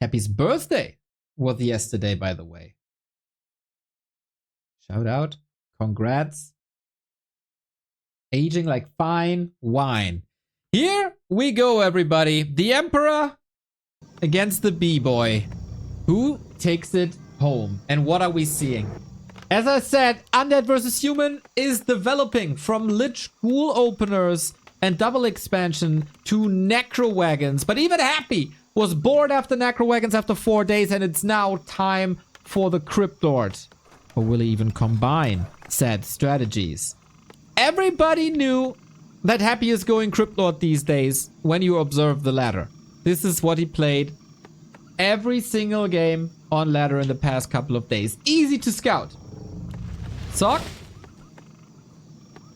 Happy's birthday was yesterday, by the way. Shout out. Congrats. Aging like fine wine. Here we go, everybody. The Emperor against the B-Boy. Who takes it home? And what are we seeing? As I said, Undead vs. Human is developing from Lich Ghoul openers and double expansion to Necro Wagons. But even Happy was bored after Necro Wagons after 4 days, and it's now time for the Crypt Lord. Or will he even combine said strategies? Everybody knew that Happy is going Crypt Lord these days when you observe the ladder. This is what he played every single game on ladder in the past couple of days. Easy to scout. Sock?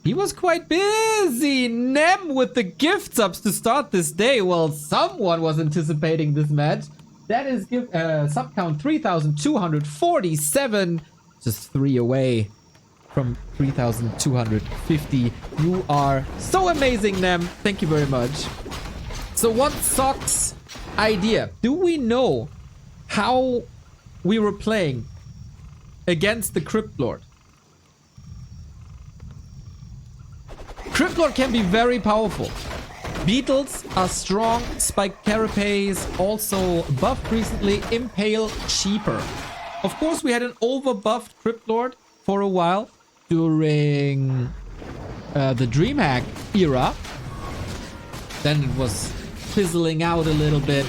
He was quite busy. Nem with the gift subs to start this day. Well, someone was anticipating this match. That is sub count 3,247. Just 3 away from 3,250. You are so amazing, Nem. Thank you very much. So what's Sock's idea? Do we know how we were playing against the Crypt Lord? Crypt Lord can be very powerful. Beetles are strong. Spike Carapace also buffed recently. Impale cheaper. Of course, we had an over-buffed Crypt Lord for a while during the DreamHack era. Then it was fizzling out a little bit.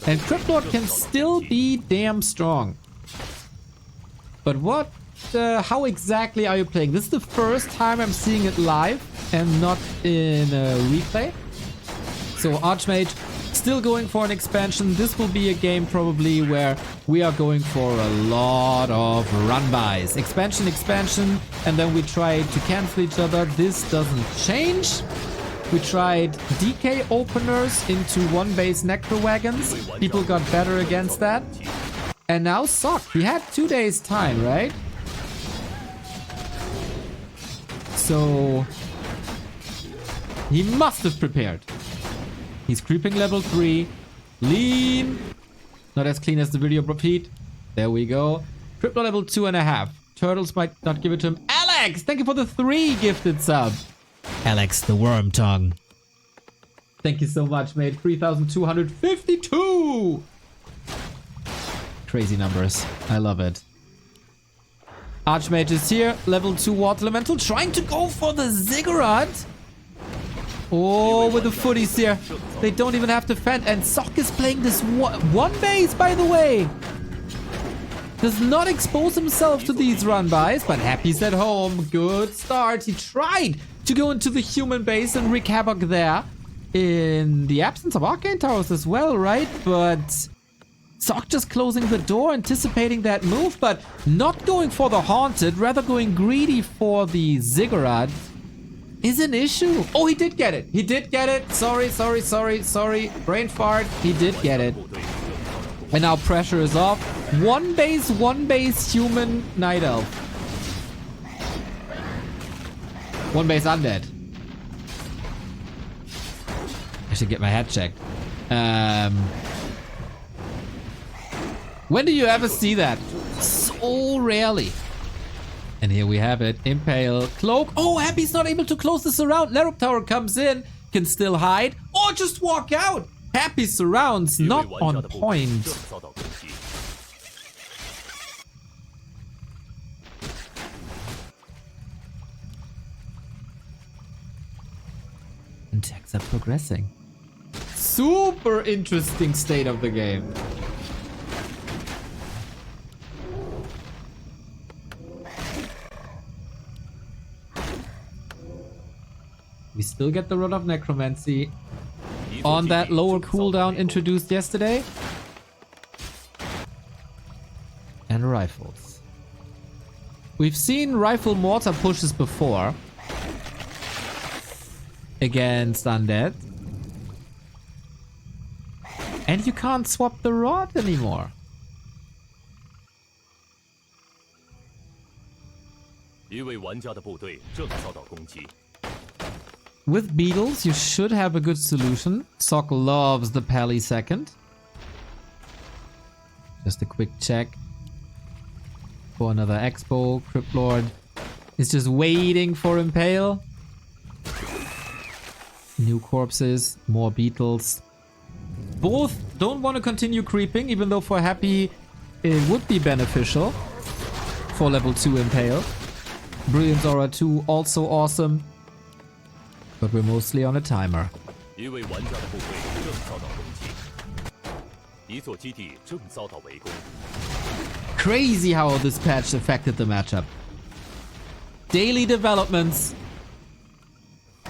And Crypt Lord can still be damn strong. But what? How exactly are you playing? This is the first time I'm seeing it live and not in a replay. So Archmage still going for an expansion. This will be a game probably where we are going for a lot of run-bys. Expansion, and then we try to cancel each other. This doesn't change. We tried DK openers into one-base Necro Wagons. People got better against that. And now Sock. He had 2 days time, right? So he must have prepared. He's creeping level 3. Lean. Not as clean as the video repeat. There we go. Crypto level 2.5. Turtles might not give it to him. Alex, thank you for the 3 gifted sub. Alex the Worm Tongue. Thank you so much, mate. 3,252. Crazy numbers. I love it. Archmage is here. Level 2 Water Elemental. Trying to go for the Ziggurat. Oh, with the footies here. They don't even have to fend. And Sock is playing this one base, by the way. Does not expose himself to these run-bys, but Happy's at home. Good start. He tried to go into the human base and wreak havoc there. In the absence of Arcane Towers as well, right? But Sock just closing the door, anticipating that move, but not going for the Haunted, rather going greedy for the Ziggurat. Is an issue. Oh, he did get it. He did get it. Sorry. Brain fart. He did get it. And now pressure is off. One base human Night Elf. One base undead. I should get my head checked. When do you ever see that? So rarely. And here we have it. Impale. Cloak. Oh, Happy's not able to close this around. Lerup Tower comes in. Can still hide. Or just walk out. Happy surrounds. Not on point. And techs are progressing. Super interesting state of the game. We still get the Rod of Necromancy on that lower cooldown introduced yesterday. And rifles. We've seen rifle mortar pushes before against undead. And you can't swap the rod anymore. With beetles, you should have a good solution. Sock loves the Pally second. Just a quick check for another expo. Crypt Lord is just waiting for Impale. New corpses, more beetles. Both don't want to continue creeping, even though for Happy it would be beneficial for level 2 Impale. Brilliance Aura 2 also awesome. But we're mostly on a timer. Crazy how this patch affected the matchup. Daily developments.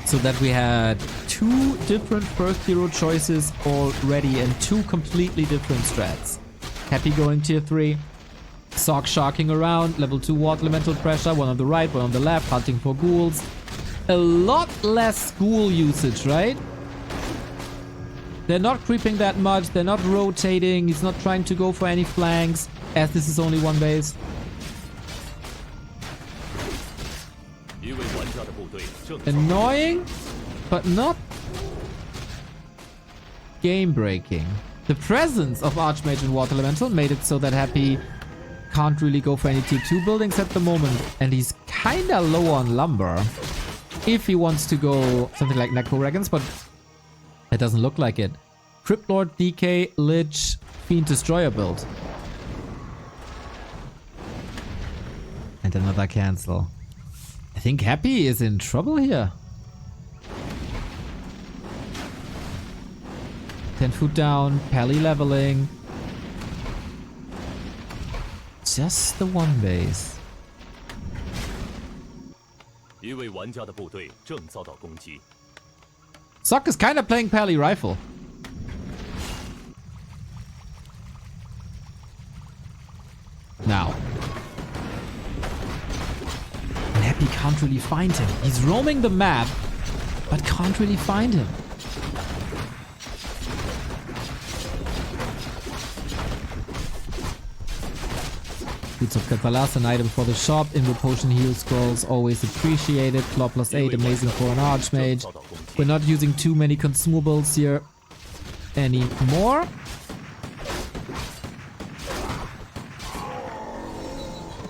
So that we had 2 different first hero choices already and 2 completely different strats. Happy going tier 3. Sock sharking around. Level 2 water elemental pressure. One on the right, one on the left. Hunting for ghouls. A lot less ghoul usage, right? They're not creeping that much. They're not rotating. He's not trying to go for any flanks, as this is only one base. Annoying, but not game-breaking. The presence of Archmage and Water Elemental made it so that Happy can't really go for any tier 2 buildings at the moment. And he's kinda low on lumber. If he wants to go something like Necro Dragons, but it doesn't look like it. Crypt Lord, DK, Lich, Fiend Destroyer build. And another cancel. I think Happy is in trouble here. 10 foot down, Pally leveling. Just the one base. Sock is kind of playing Pally Rifle. Now. And Happy can't really find him. He's roaming the map, but can't really find him. Boots of Cathalas, an item for the shop. Invo Potion Heal Scrolls, always appreciated. Claw +8, amazing for an Archmage. We're not using too many consumables here anymore.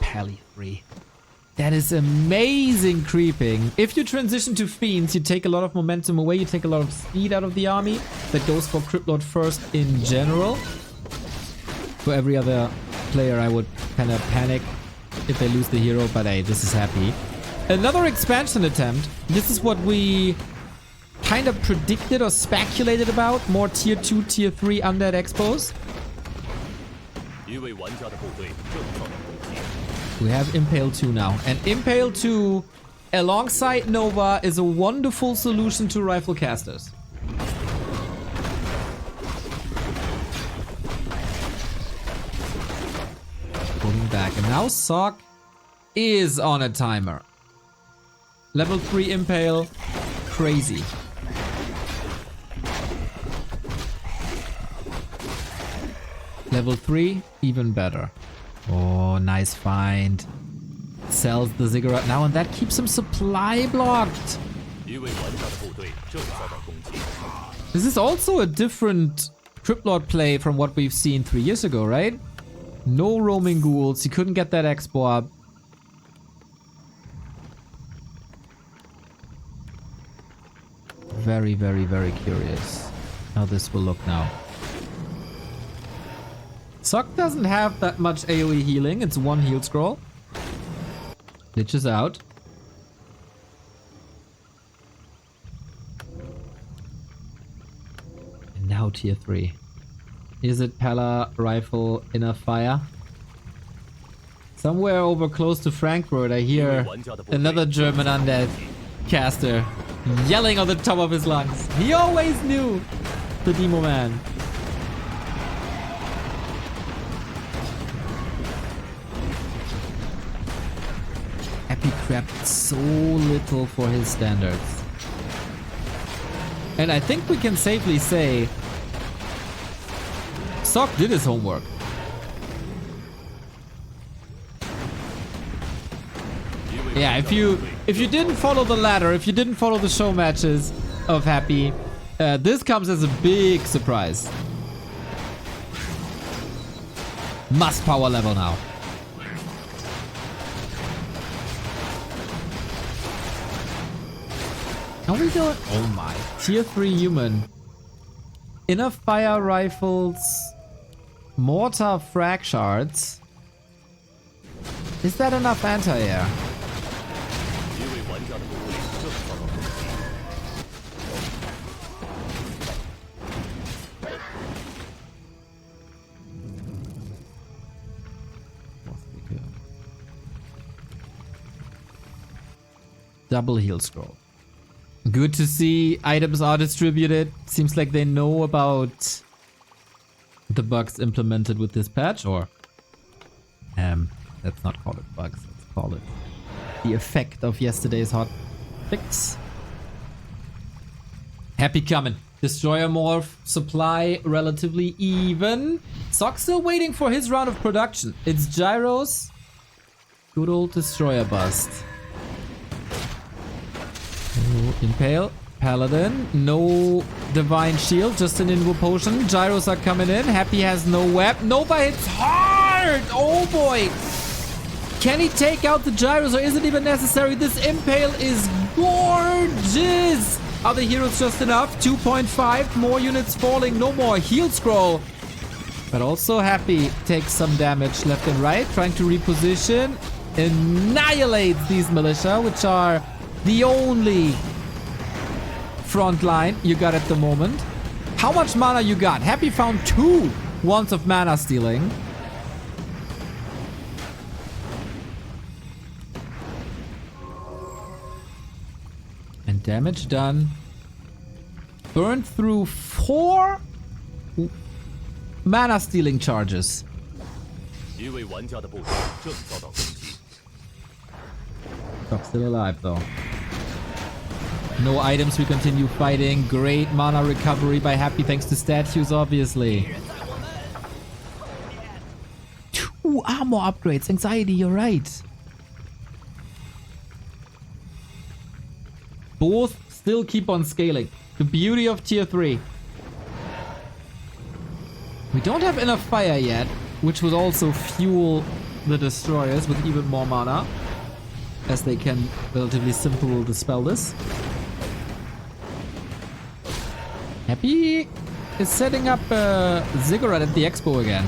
Pally 3. That is amazing creeping. If you transition to Fiends, you take a lot of momentum away. You take a lot of speed out of the army. That goes for Crypt Lord first in general. For every other player, I would kind of panic if they lose the hero, but hey, this is Happy. Another expansion attempt. This is what we kind of predicted or speculated about. More tier 2, tier 3 undead expos. We have Impale 2 now. And Impale 2 alongside Nova is a wonderful solution to rifle casters. Pulling back. And now Sock is on a timer. Level 3 Impale. Crazy. Level 3, even better. Oh, nice find. Sells the ziggurat now, and that keeps him supply blocked. This is also a different Crypt Lord play from what we've seen 3 years ago, right? No roaming ghouls. He couldn't get that expo up. Very, very, very curious how this will look now. Sock doesn't have that much AoE healing. It's 1 heal scroll. Lich is out. And now tier 3. Is it Pala Rifle Inner Fire? Somewhere over close to Frankfurt I hear another German undead caster yelling on the top of his lungs. He always knew, the Demo Man. Happy crapped so little for his standards. And I think we can safely say Sock did his homework. Yeah, if you didn't follow the ladder, if you didn't follow the show matches of Happy, this comes as a big surprise. Must power level now. Are we doing? Oh my. Tier 3 human. Inner fire rifles. Mortar frag shards. Is that enough anti-air? Double heal scroll. Good to see items are distributed. Seems like they know about the bugs implemented with this patch, or let's not call it bugs, let's call it the effect of yesterday's hot fix. Happy coming. Destroyer morph supply relatively even. Sock still waiting for his round of production. It's Gyro's good old destroyer bust. Impale, Paladin, no Divine Shield, just an Invo Potion. Gyros are coming in. Happy has no web. Nova hits hard! Oh boy! Can he take out the Gyros, or is it even necessary? This Impale is gorgeous! Are the heroes just enough? 2.5, more units falling, no more heal scroll. But also Happy takes some damage left and right, trying to reposition. Annihilates these militia, which are the only front line you got at the moment. How much mana you got? Happy found 2 wands of mana stealing. And damage done. Burned through 4 mana stealing charges. Stock's still alive though. No items, we continue fighting. Great mana recovery by Happy thanks to statues, obviously. 2 armor upgrades. Anxiety, you're right. Both still keep on scaling. The beauty of tier 3. We don't have enough fire yet, which would also fuel the destroyers with even more mana, as they can relatively simple dispel this. Happy is setting up a ziggurat at the expo again.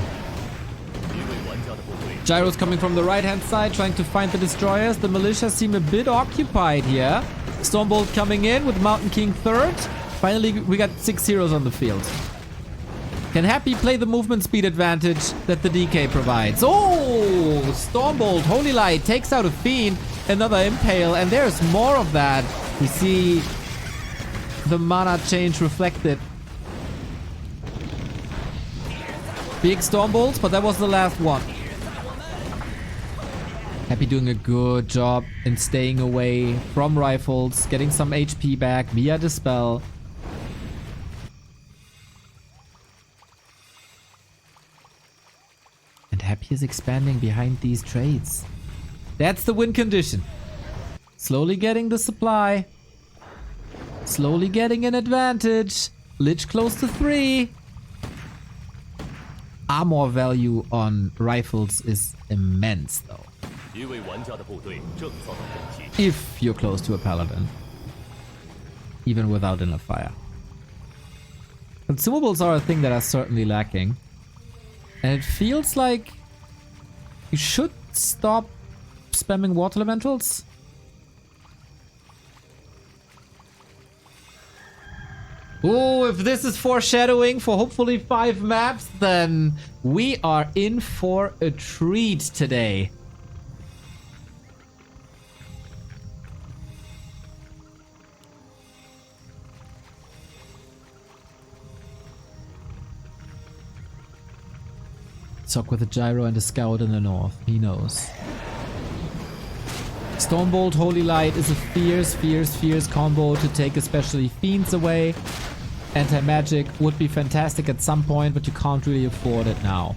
Gyro's coming from the right hand side, trying to find the destroyers. The militia seem a bit occupied here. Stormbolt coming in with Mountain King third. Finally, we got 6 heroes on the field. Can Happy play the movement speed advantage that the DK provides? Oh! Stormbolt, Holy Light, takes out a Fiend. Another Impale, and there's more of that. We see the mana change reflected. Big Stormbolts, but that was the last one. Happy doing a good job in staying away from rifles, getting some HP back via Dispel. And Happy is expanding behind these trades. That's the win condition. Slowly getting the supply. Slowly getting an advantage. Lich close to 3. Armor value on rifles is immense though. If you're close to a paladin. Even without enough fire. Consumables are a thing that are certainly lacking. And it feels like you should stop spamming water elementals. Oh, if this is foreshadowing for hopefully 5 maps, then we are in for a treat today. Sock with a gyro and a scout in the north. He knows. Stormbolt Holy Light is a fierce combo to take especially fiends away. Anti-magic would be fantastic at some point, but you can't really afford it now.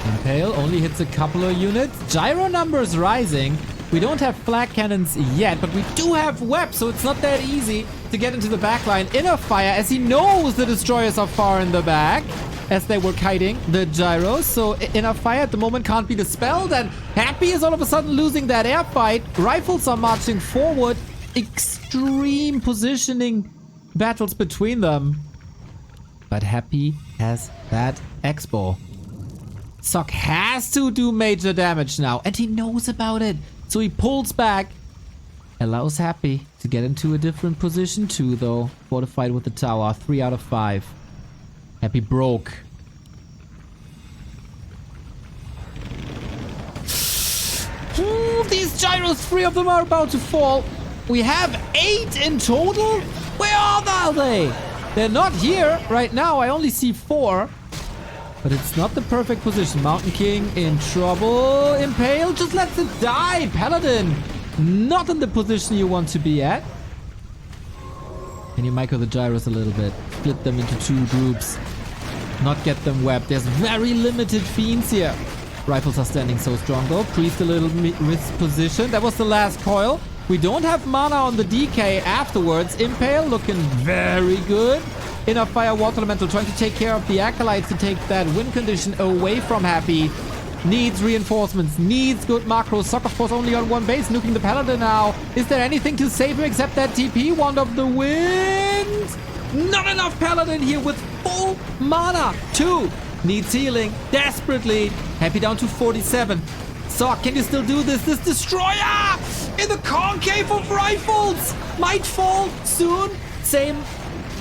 Impale only hits a couple of units. Gyro numbers rising. We don't have flag cannons yet, but we do have webs, so it's not that easy to get into the backline. Inner fire, as he knows the destroyers are far in the back, as they were kiting the gyros. So inner fire at the moment can't be dispelled, and Happy is all of a sudden losing that air fight. Rifles are marching forward. Extreme positioning battles between them. But Happy has that Expo. Sock has to do major damage now, and he knows about it. So he pulls back. Allows Happy to get into a different position too, though. Fortified with the tower. 3 out of 5. Happy broke. Ooh, these gyros, 3 of them are about to fall. We have 8 in total? Where are they? They're not here right now. I only see 4. But it's not the perfect position. Mountain King in trouble. Impale just lets it die. Paladin, not in the position you want to be at. Can you micro the gyros a little bit? Split them into 2 groups. Not get them webbed. There's very limited fiends here. Rifles are standing so strong though. Priest a little mispositioned. That was the last coil. We don't have mana on the DK afterwards. Impale looking very good. Inner Fire Water Elemental trying to take care of the Acolytes to take that win condition away from Happy. Needs reinforcements, needs good macros. Sock, of course, only on 1 base, nuking the Paladin now. Is there anything to save him except that TP? Wand of the Wind? Not enough Paladin here with full mana. 2 needs healing desperately. Happy down to 47. Sock, can you still do this? This Destroyer in the concave of rifles might fall soon. Same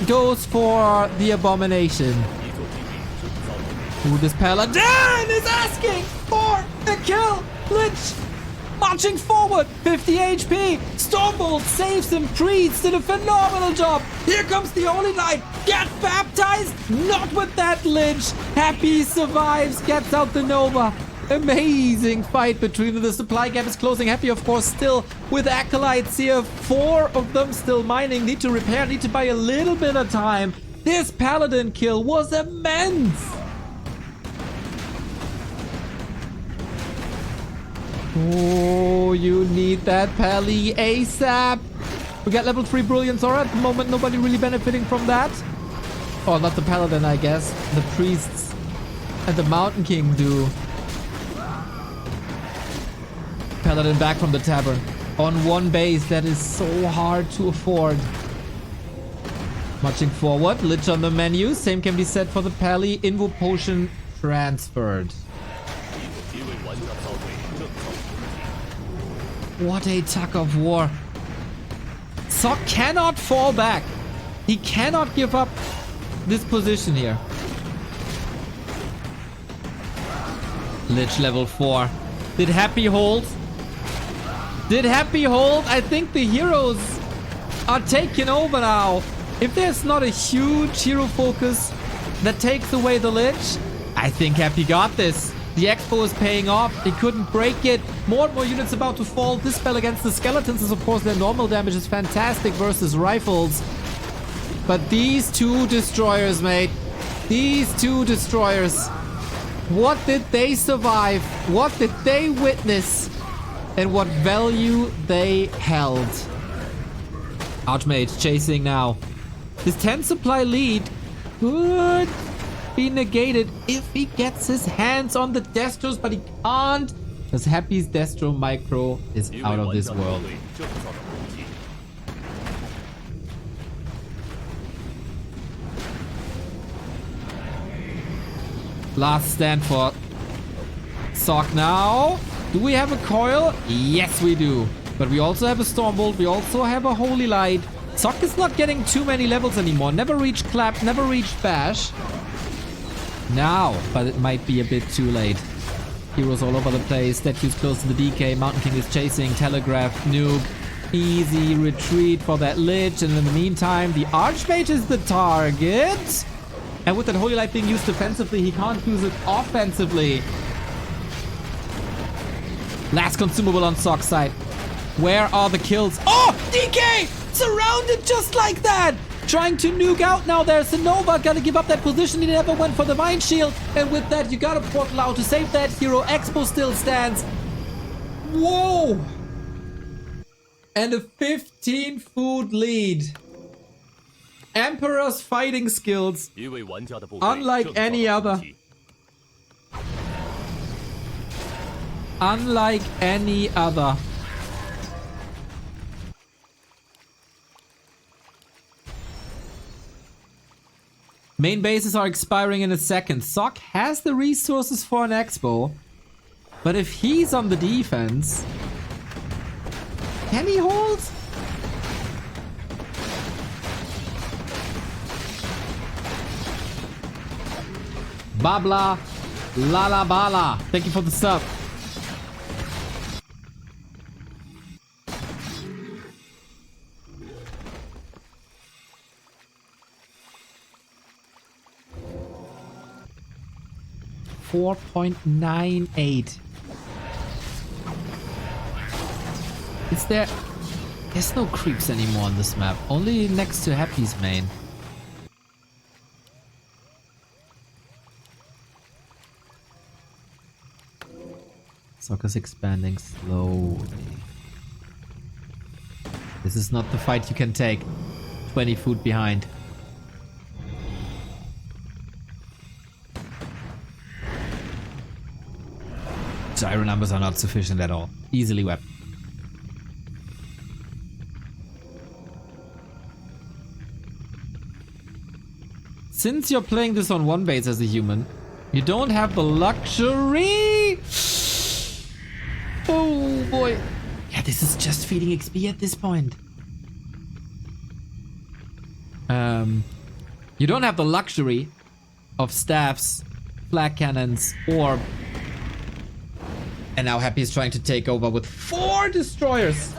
goes for the Abomination. Ooh, this Paladin is asking for a kill. Lich marching forward. 50 HP. Stormbolt saves him. Priest did a phenomenal job. Here comes the Holy Light. Get baptized. Not with that Lich. Happy survives. Gets out the Nova. Amazing fight between them. The supply gap is closing. Happy, of course, still with Acolytes here. 4 of them still mining. Need to repair. Need to buy a little bit of time. This Paladin kill was immense. Oh, you need that Pally ASAP. We got level 3 Brilliance Aura. At the moment, nobody really benefiting from that. Oh, not the Paladin, I guess. The Priests and the Mountain King do. Paladin back from the tavern. On 1 base, that is so hard to afford. Marching forward, Lich on the menu. Same can be said for the Pally. Invo Potion transferred. What a tug of war. Sock cannot fall back. He cannot give up this position here. Lich level 4. Did Happy hold? Did Happy hold? I think the heroes are taking over now. If there's not a huge hero focus that takes away the Lich, I think Happy got this. The Expo is paying off. He couldn't break it. More and more units about to fall. This spell against the skeletons is, of course, their normal damage is fantastic versus rifles. But these 2 destroyers, mate. These 2 destroyers. What did they survive? What did they witness? And what value they held? Archmage chasing now. His 10 supply lead could be negated if he gets his hands on the Destros, but he can't because Happy's Destro micro is out of this world. Last stand for Sock now. Do we have a coil? Yes, we do. But we also have a Stormbolt. We also have a Holy Light. Sock is not getting too many levels anymore. Never reached Clap, never reached Bash. Now, but it might be a bit too late. Heroes all over the place. Statues close to the DK. Mountain King is chasing. Telegraph, nuke. Easy retreat for that Lich. And in the meantime, the Archmage is the target. And with that Holy Light being used defensively, he can't use it offensively. Last consumable on Sock's side. Where are the kills? Oh, DK! Surrounded just like that! Trying to nuke out now. There's a Nova. Gotta give up that position. He never went for the Vine Shield. And with that, you gotta portal out to save that hero. Expo still stands. Whoa! And a 15 food lead. Emperor's fighting skills, unlike any other. Unlike any other. Main bases are expiring in a second. Sock has the resources for an expo, but if he's on the defense, can he hold? Babla Lala Bala. Thank you for the sub. .98. Is there... There's no creeps anymore on this map. Only next to Happy's main. Soccer's expanding slowly. This is not the fight you can take. 20 foot behind. Gyro numbers are not sufficient at all. Easily wept. Since you're playing this on one base as a human, you don't have the luxury. Oh boy. Yeah, this is just feeding XP at this point. You don't have the luxury of staffs, flag cannons, or... And now Happy is trying to take over with 4 destroyers.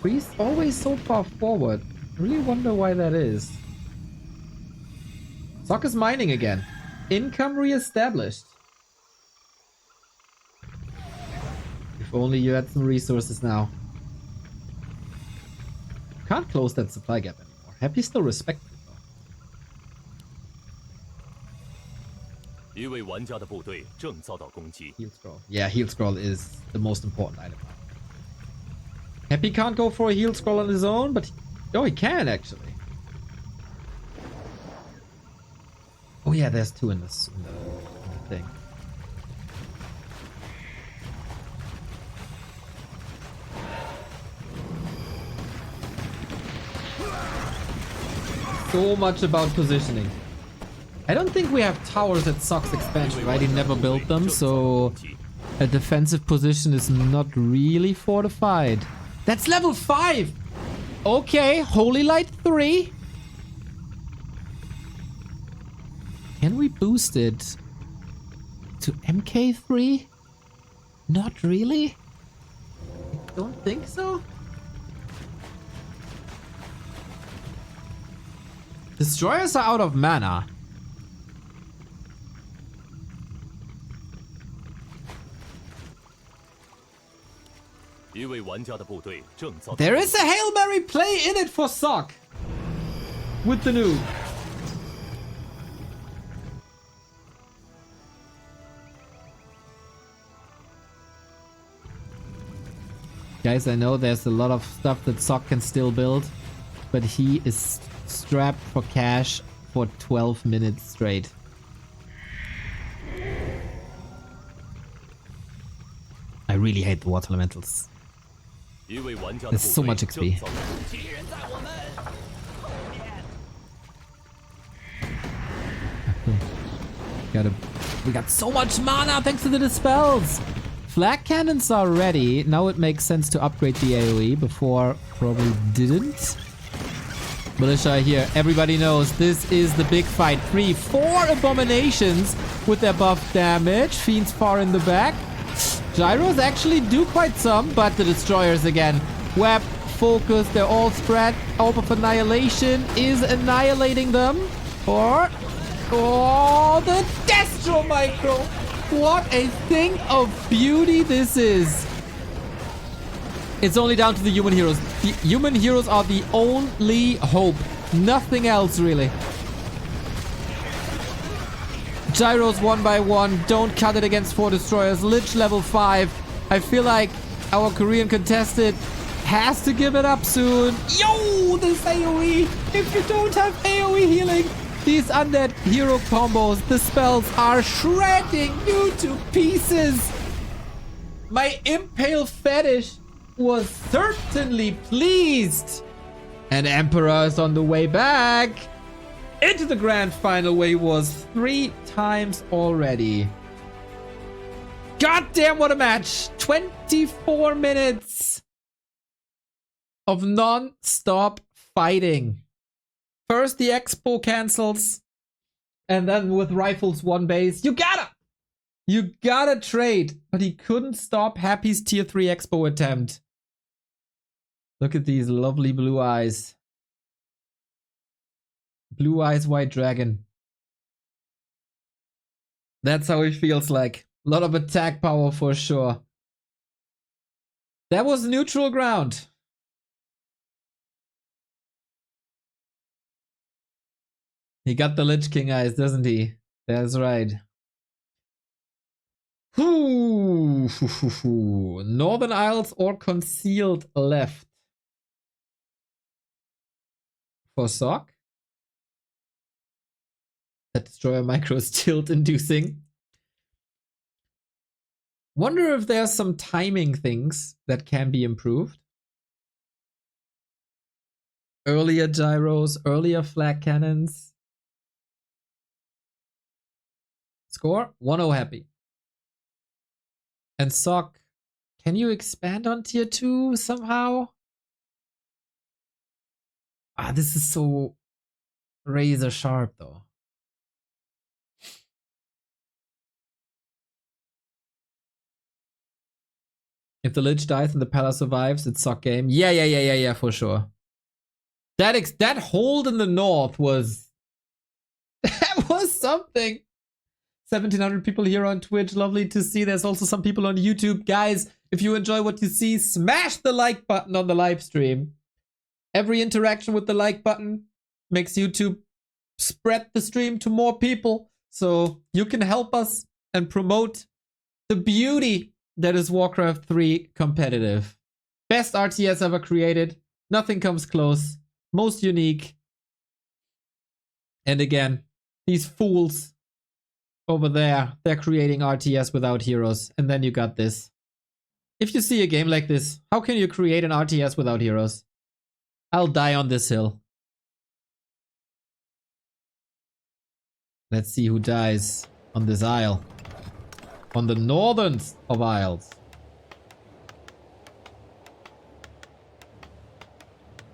He's always so far forward. I really wonder why that is. Sock is mining again. Income re-established. If only you had some resources now. Can't close that supply gap anymore. Happy still respected though. Heal scroll. Yeah, heal scroll is the most important item. Happy can't go for a heal scroll on his own, but... Oh, he can actually. Oh yeah, there's 2 in this in the thing. So much about positioning. I don't think we have towers at Sock's expansion, right? He never built them, so a defensive position is not really fortified. That's level 5! Okay, Holy Light 3. Can we boost it to MK3? Not really? I don't think so. Destroyers are out of mana. There is a Hail Mary play in it for Sock. With the noob. Guys, I know there's a lot of stuff that Sock can still build, but he is strapped for cash for 12 minutes straight. I really hate the water elementals. There's so much XP. We got so much mana thanks to the dispels. Flag cannons are ready. Now it makes sense to upgrade the AoE. Before probably didn't. Militia here. Everybody knows this is the big fight. 4 abominations with their buff damage. Fiends far in the back. Gyros actually do quite some, but the destroyers again. Web, focus, they're all spread. Orb of Annihilation is annihilating them. Or... Oh, the Destro Micro! What a thing of beauty this is! It's only down to the human heroes. The human heroes are the only hope. Nothing else, really. Gyros 1 by 1. Don't cut it against 4 destroyers. Lich level 5. I feel like our Korean contestant has to give it up soon. Yo, this AoE. If you don't have AoE healing, these undead hero combos, the spells are shredding you to pieces. My impale fetish was certainly pleased. And Emperor is on the way back into the grand final where he was 3 times already. God damn, what a match. 24 minutes of non-stop fighting. First the expo cancels, and then with rifles 1 base. You gotta trade. But he couldn't stop Happy's tier 3 expo attempt. Look at these lovely blue eyes. Blue eyes, white dragon. That's how he feels like. A lot of attack power for sure. That was neutral ground. He got the Lich King eyes, doesn't he? That's right. Northern Isles or concealed left. For Sock. That destroyer micro is tilt inducing. Wonder if there's some timing things that can be improved. Earlier gyros, earlier flag cannons. Score 1-0 Happy. And Sock, can you expand on tier 2 somehow? Ah, this is so razor sharp though. If the Lich dies and the Palace survives, it's Sock game. Yeah, for sure. That hold in the north was... that was something. 1,700 people here on Twitch. Lovely to see. There's also some people on YouTube. Guys, if you enjoy what you see, smash the like button on the live stream. Every interaction with the like button makes YouTube spread the stream to more people. So you can help us and promote the beauty that is Warcraft 3 competitive. Best RTS ever created. Nothing comes close. Most unique. And again, these fools over there, they're creating RTS without heroes. And then you got this. If you see a game like this, how can you create an RTS without heroes? I'll die on this hill. Let's see who dies on this isle. On the northern of isles.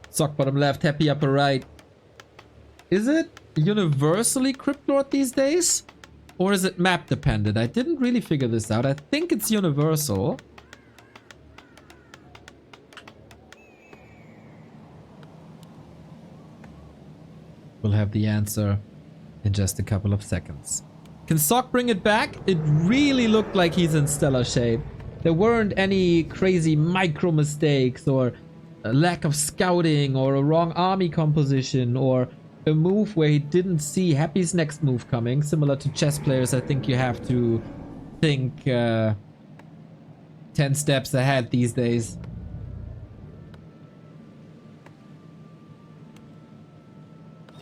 Sock bottom left, Happy upper right. Is it universally Crypt Lord these days? Or is it map dependent? I didn't really figure this out. I think it's universal. We'll have the answer in just a couple of seconds. Can Sock bring it back? It really looked like he's in stellar shape. There weren't any crazy micro mistakes or a lack of scouting or a wrong army composition or a move where he didn't see Happy's next move coming. Similar to chess players, I think you have to think 10 steps ahead these days.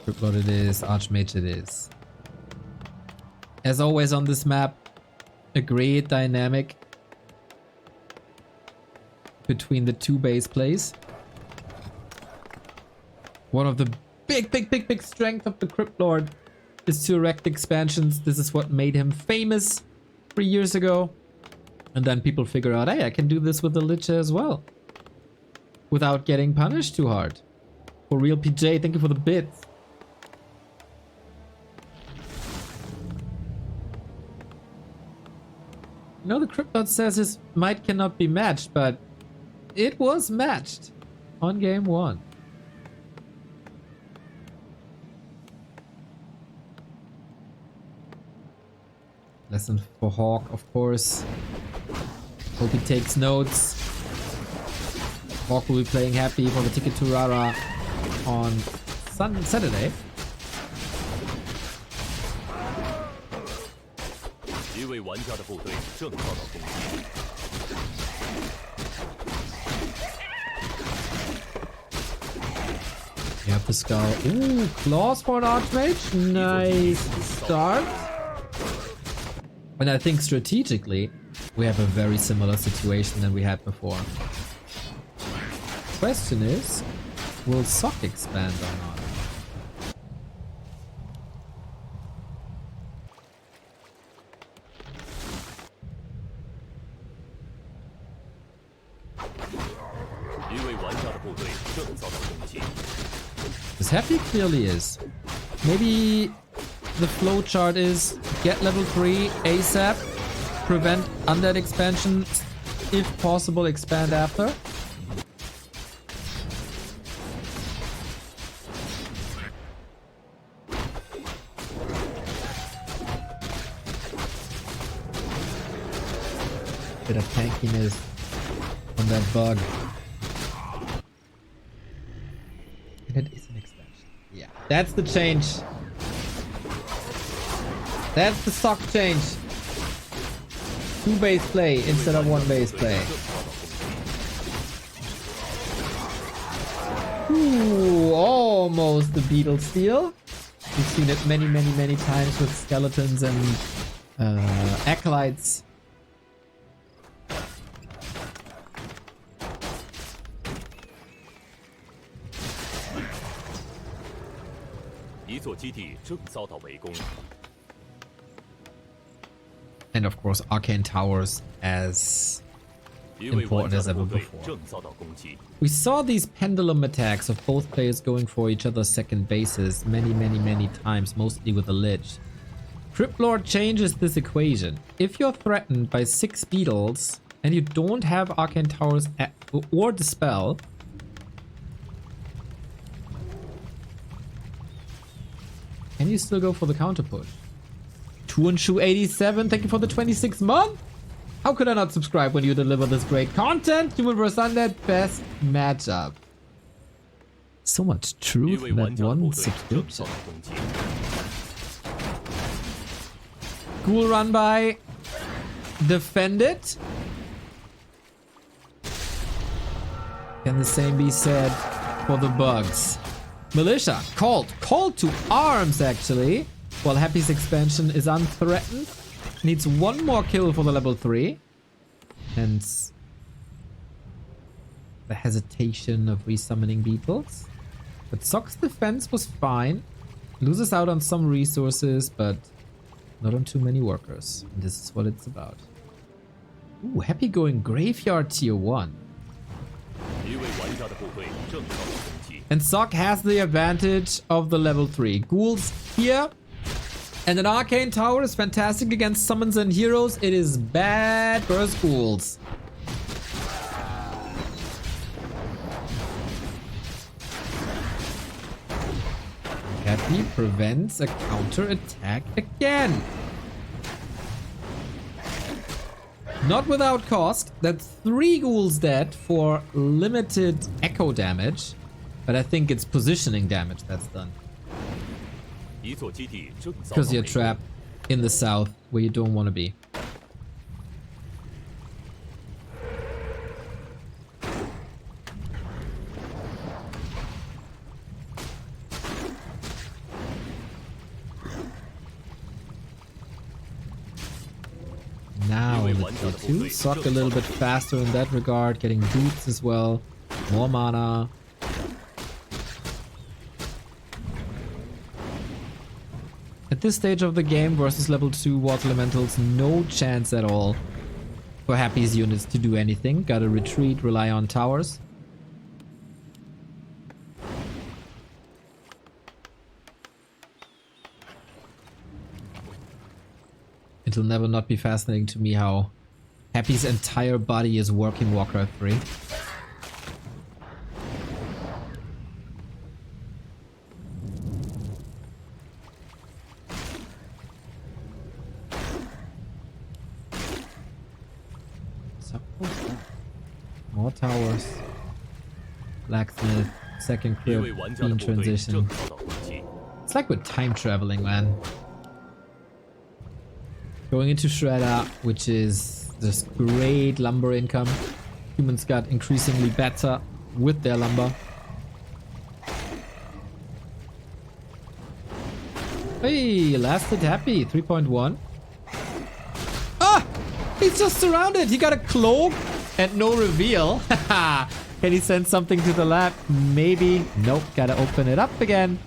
Crypt Lord it is, Archmage it is. As always on this map, a great dynamic between the 2 base plays. One of the big strength of the Crypt Lord is to erect expansions. This is what made him famous 3 years ago. And then people figure out, hey, I can do this with the Lich as well. Without getting punished too hard. For real PJ, thank you for the bits. You know, the Crypt Lord says his might cannot be matched, but it was matched on game 1. Lesson for Hawk, of course. Hope he takes notes. Hawk will be playing Happy for the ticket to Rara on Saturday. the skull. Ooh, claws for an archmage. Nice start. And I think strategically, we have a very similar situation than we had before. Question is, will Sock expand or not? This Happy clearly is. Maybe the flowchart is get level 3 ASAP, prevent undead expansion, if possible expand after. Bit of tankiness on that bug. That is an expansion. Yeah. That's the change. That's the Sock change. 2 base play instead of 1 base play. Ooh, almost the beetle steal. We've seen it many, many, many times with skeletons and acolytes. And of course, arcane towers as important as ever before. We saw these pendulum attacks of both players going for each other's second bases many, many, many times, mostly with a Lich. Crypt Lord changes this equation. If you're threatened by 6 beetles and you don't have arcane towers or dispel, can you still go for the counter push? Tuanshu87, thank you for the 26th month. How could I not subscribe when you deliver this great content? Human vs Undead, best matchup. So much truth in that one subscription. Cool run by. Defend it. Can the same be said for the bugs? Militia, called to arms actually. While Happy's expansion is unthreatened. Needs 1 more kill for the level 3. Hence the hesitation of resummoning beetles. But Sock's defense was fine. Loses out on some resources, but not on too many workers. And this is what it's about. Ooh, Happy going graveyard tier 1. And Sock has the advantage of the level 3. Ghouls here. And an arcane tower is fantastic against summons and heroes. It is bad versus ghouls. Happy prevents a counter attack again. Not without cost. That's 3 ghouls dead for limited echo damage. But I think it's positioning damage that's done. Because you're trapped in the south where you don't want to be. Now in the tier 2, Sock a little bit faster in that regard, getting boots as well, more mana. At this stage of the game versus level 2 water elementals, no chance at all for Happy's units to do anything. Gotta retreat, rely on towers. It'll never not be fascinating to me how Happy's entire body is working Warcraft 3. More towers. Blacksmith, second crypt, fiend transition. It's like we're time traveling, man. Going into Shredder, which is just great lumber income. Humans got increasingly better with their lumber. Hey, lasted happy. 3.1. Ah! He's just surrounded. He got a cloak and no reveal. Haha. Can he send something to the lab? Maybe. Nope. Gotta open it up again.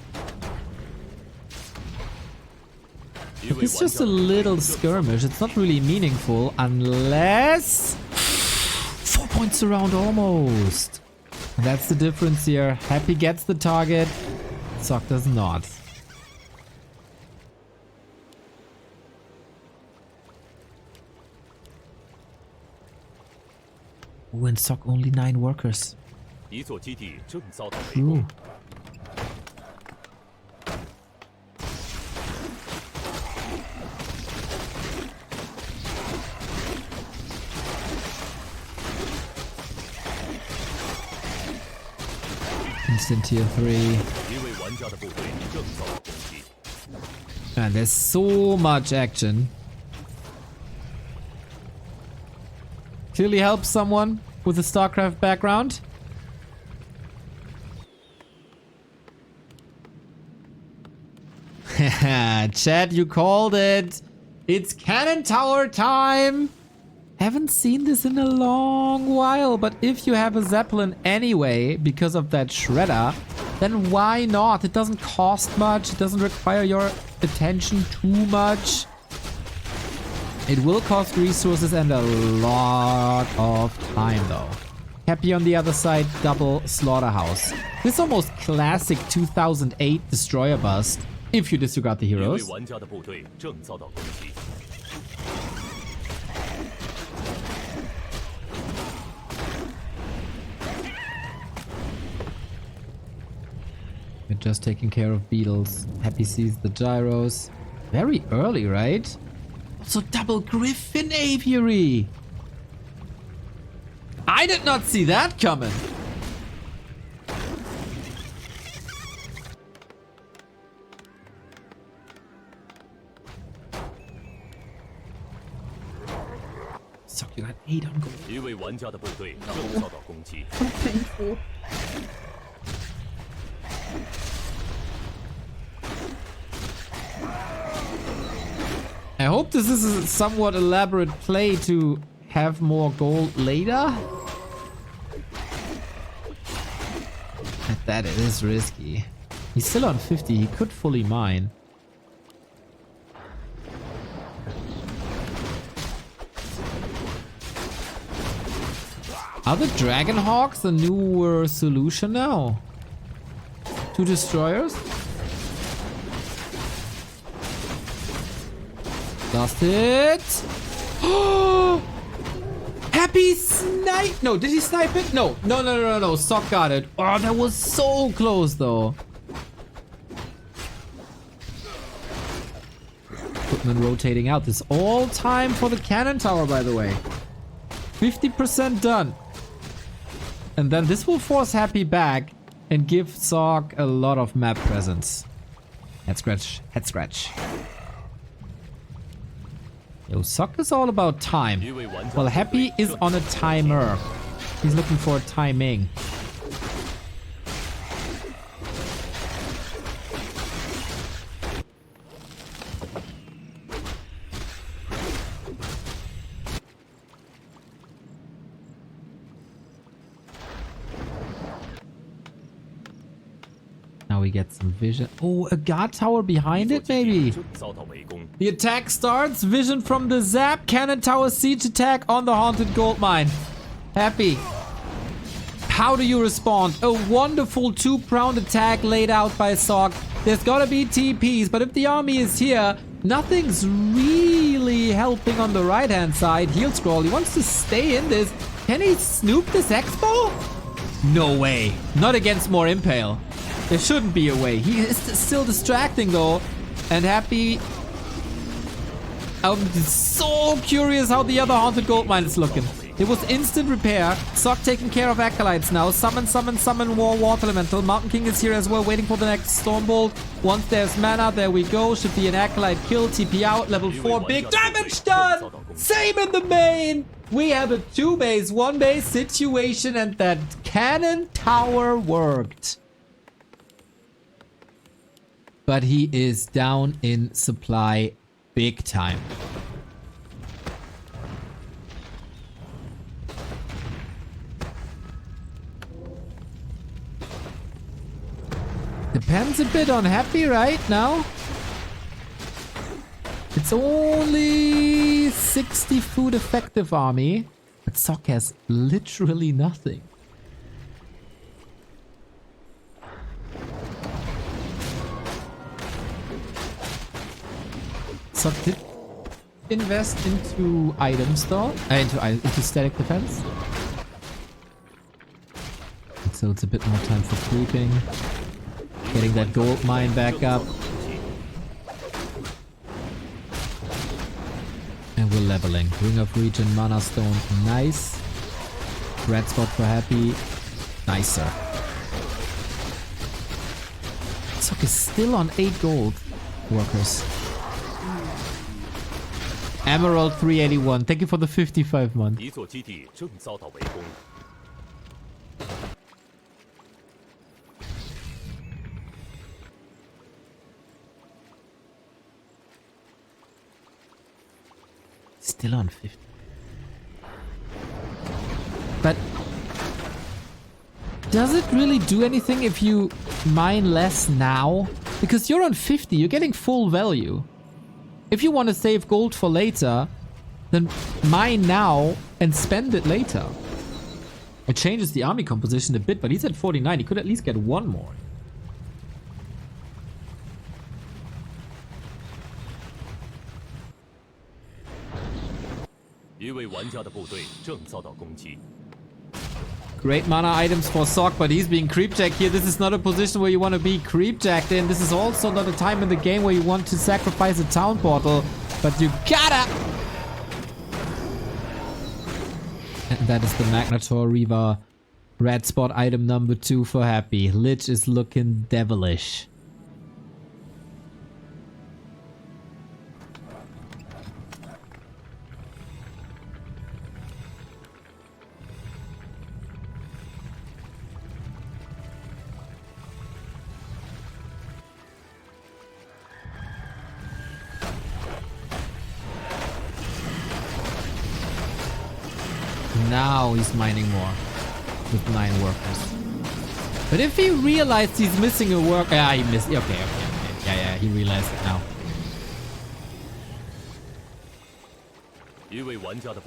It's just a little skirmish. It's not really meaningful unless... 4 points around almost. And that's the difference here. Happy gets the target. Sock does not. Oh, and Sock only 9 workers. True. Instant tier 3. And there's so much action. Clearly helps someone with a StarCraft background. Chat, you called it. It's cannon tower time. Haven't seen this in a long while, but if you have a Zeppelin anyway, because of that shredder, then why not? It doesn't cost much. It doesn't require your attention too much. It will cost resources and a lot of time though. Happy on the other side, double slaughterhouse. This is almost classic 2008 destroyer bust, if you disregard the heroes. We're just taking care of beetles. Happy sees the gyros. Very early, right? Also double griffin aviary. I did not see that coming. So you got 8 on gold. So painful. I hope this is a somewhat elaborate play to have more gold later. At that it is risky. He's still on 50, he could fully mine. Are the Dragon Hawks a newer solution now? 2 destroyers? Lost it. Happy snipe. No, did he snipe it? No. No. Sock got it. Oh, that was so close though. Equipment rotating out. This all time for the cannon tower, by the way. 50% done. And then this will force Happy back and give Sock a lot of map presence. Head scratch. Head scratch. Yo, Sock is all about time. Well, Happy is on a timer. He's looking for a timing. Now we get some vision. Oh, a guard tower behind it, maybe. The attack starts. Vision from the zap. Cannon tower siege attack on the haunted gold mine. Happy. How do you respond? A wonderful 2-pronged attack laid out by Sock. There's gotta be TPs, but if the army is here, nothing's really helping on the right-hand side. Heal scroll. He wants to stay in this. Can he snoop this expo? No way. Not against more impale. There shouldn't be a way. He is still distracting though. And Happy... I'm so curious how the other haunted gold mine is looking. It was instant repair. Sock taking care of acolytes now. Summon, water elemental. Mountain King is here as well, waiting for the next Stormbolt. Once there's mana, there we go. Should be an acolyte kill. TP out. Level 4. Big damage done! Same in the main! We have a 2 base, 1 base situation, and that cannon tower worked. but he is down in supply big time. Depends a bit on Happy right now. It's only 60 food effective army, but Sock has literally nothing. Sock did invest into items though, into static defense. So it's a bit more time for creeping. Getting that gold mine back up. And we're leveling. Ring of Region, Mana Stone, nice. Red spot for Happy, nicer. Sock is still on 8 gold, workers. Emerald 381, thank you for the 55 month. Still on 50. But does it really do anything if you mine less now? Because you're on 50, you're getting full value. If you want to save gold for later, then mine now and spend it later. It changes the army composition a bit, but he's at 49. He could at least get one more. Great mana items for Sock, but he's being creepjacked here. This is not a position where you want to be creepjacked in. This is also not a time in the game where you want to sacrifice a town portal, but you gotta! And that is the Magnator Reaver red spot item number 2 for Happy. Lich is looking devilish. Now he's mining more with 9 workers. But if he realized he's missing a work... Yeah, he missed... Okay. Yeah, he realized it now.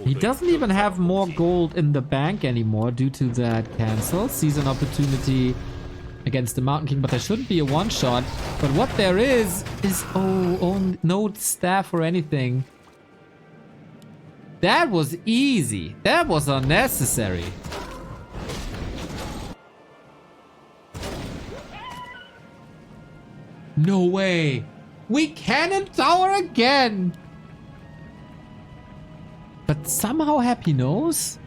He doesn't even have more gold in the bank anymore due to that cancel. Sees an opportunity against the Mountain King, but there shouldn't be a one-shot. But what there is... Oh, no staff or anything. That was easy. That was unnecessary. No way. We cannon tower again. But somehow Happy knows.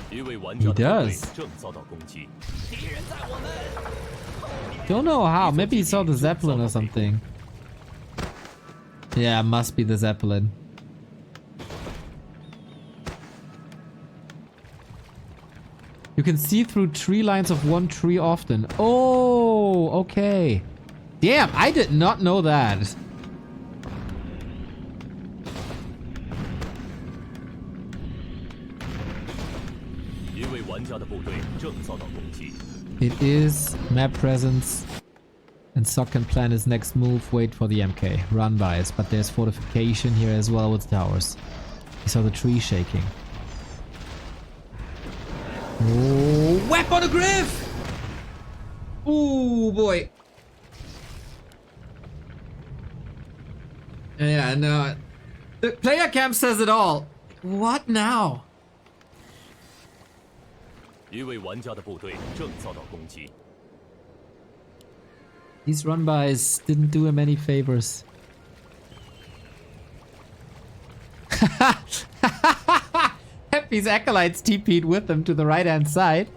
He does. Don't know how. Maybe he saw the Zeppelin or something. Yeah, must be the Zeppelin. You can see through tree lines of one tree often. Oh, okay. Damn, I did not know that. It is map presence. And Sock can plan his next move. Wait for the MK. Run bys. But there's fortification here as well with towers. He saw the tree shaking. Oh, whack on a griff! Ooh, boy. Yeah, no. The player cam says it all. What now? These run-bys didn't do him any favors. Happy's acolytes TP'd with him to the right-hand side.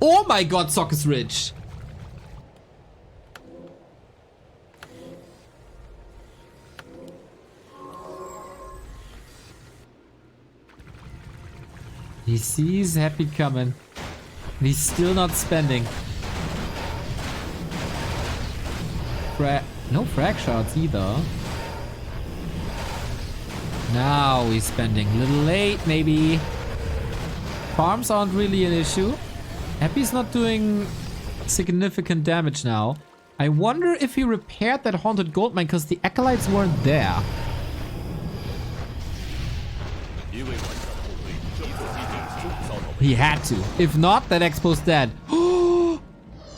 Oh my god, Sock is rich. He sees Happy coming. And he's still not spending. No frag shots either. Now he's spending. A little late, maybe. Farms aren't really an issue. Happy's not doing significant damage now. I wonder if he repaired that haunted gold mine because the acolytes weren't there. He had to. If not, that expo's dead.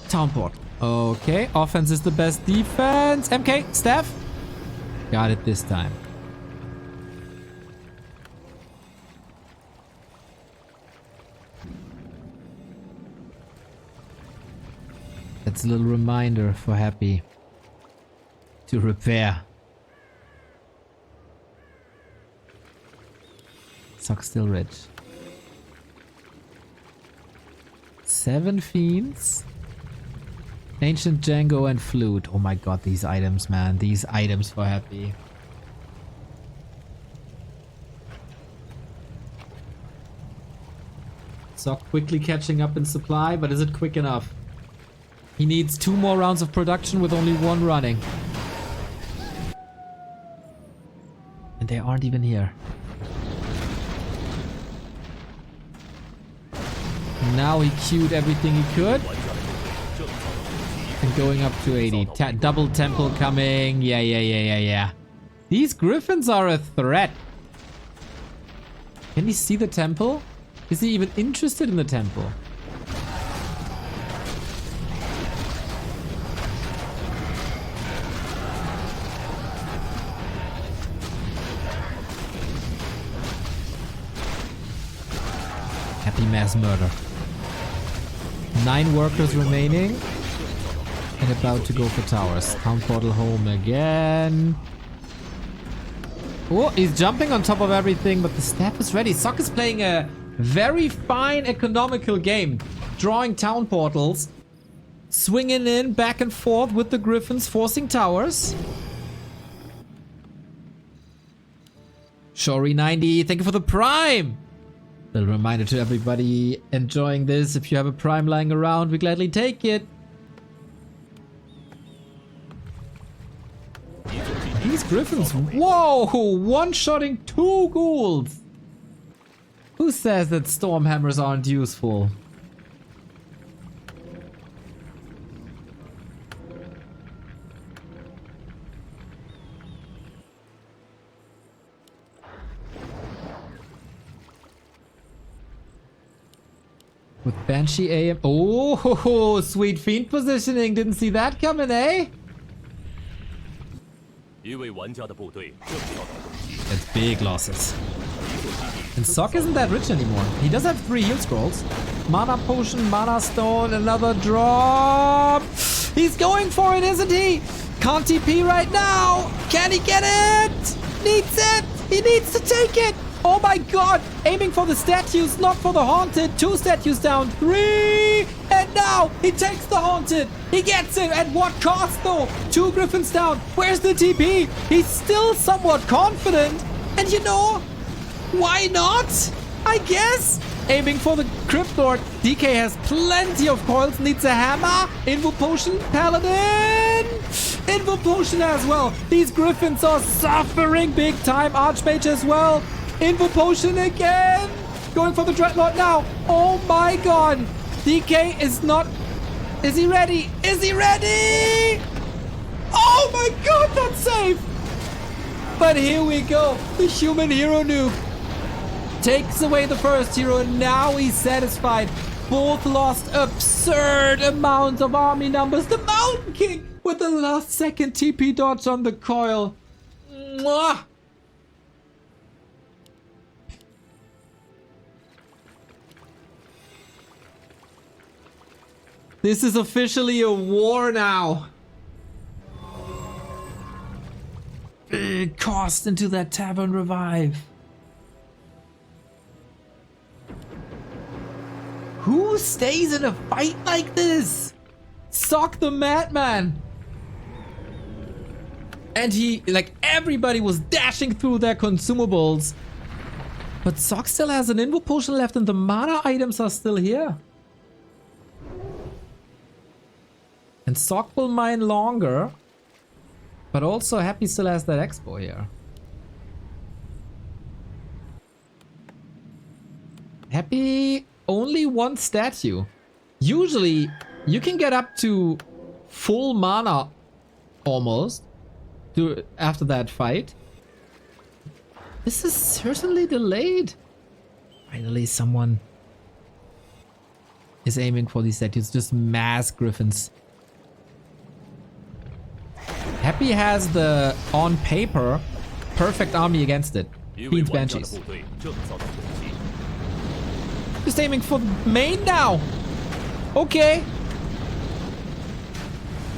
Town port. Okay, offense is the best defense. MK, staff. Got it this time. That's a little reminder for Happy to repair. Sock still rich. 7 fiends. Ancient Django and flute. Oh my god, these items, man. These items for Happy. Sock quickly catching up in supply, but is it quick enough? He needs 2 more rounds of production with only 1 running. And they aren't even here. Now he queued everything he could. And going up to 80. Double temple coming. Yeah. These griffins are a threat. Can he see the temple? Is he even interested in the temple? Happy mass murder. 9 workers remaining. And about to go for towers. Town portal home again. Oh, he's jumping on top of everything, but the staff is ready. Sock is playing a very fine economical game. Drawing town portals. Swinging in back and forth with the griffins, forcing towers. Shori90, thank you for the prime. Little reminder to everybody enjoying this. If you have a prime lying around, we gladly take it. These griffins, whoa, one-shotting 2 ghouls. Who says that storm hammers aren't useful? With Banshee AM. Oh, sweet fiend positioning. Didn't see that coming, eh? That's big losses. And Sock isn't that rich anymore. He does have 3 heal scrolls. Mana potion, mana stone, another drop. He's going for it, isn't he? Can't TP right now. Can he get it? Needs it. He needs to take it. Oh my god. Aiming for the statues, not for the haunted. 2 statues down. 3. And now he takes the haunted. He gets it. At what cost though? 2 griffins down. Where's the TP? He's still somewhat confident. And you know, why not? I guess. Aiming for the Crypt Lord. DK has plenty of coils. Needs a hammer. Invo potion. Paladin. Invo potion as well. These griffins are suffering big time. Archmage as well. Invo potion again. Going for the Dreadlord now. Oh my god. DK is not... Is he ready? Is he ready? Oh my god, that's safe. But here we go. The human hero noob takes away the first hero and now he's satisfied. Both lost absurd amounts of army numbers. The Mountain King with the last second TP dodge on the coil. Mwah! This is officially a war now. Big cost into that tavern revive. Who stays in a fight like this? Sock the Madman. And he, like everybody was dashing through their consumables. But Sock still has an invo potion left and the mana items are still here. And Sock will mine longer. But also Happy still has that expo here. Happy only one statue. Usually you can get up to full mana almost after that fight. This is certainly delayed. Finally someone is aiming for these statues. Just mass griffins. Happy has the, on paper, perfect army against it. Fiend's Banshees. Just aiming for the main now. Okay.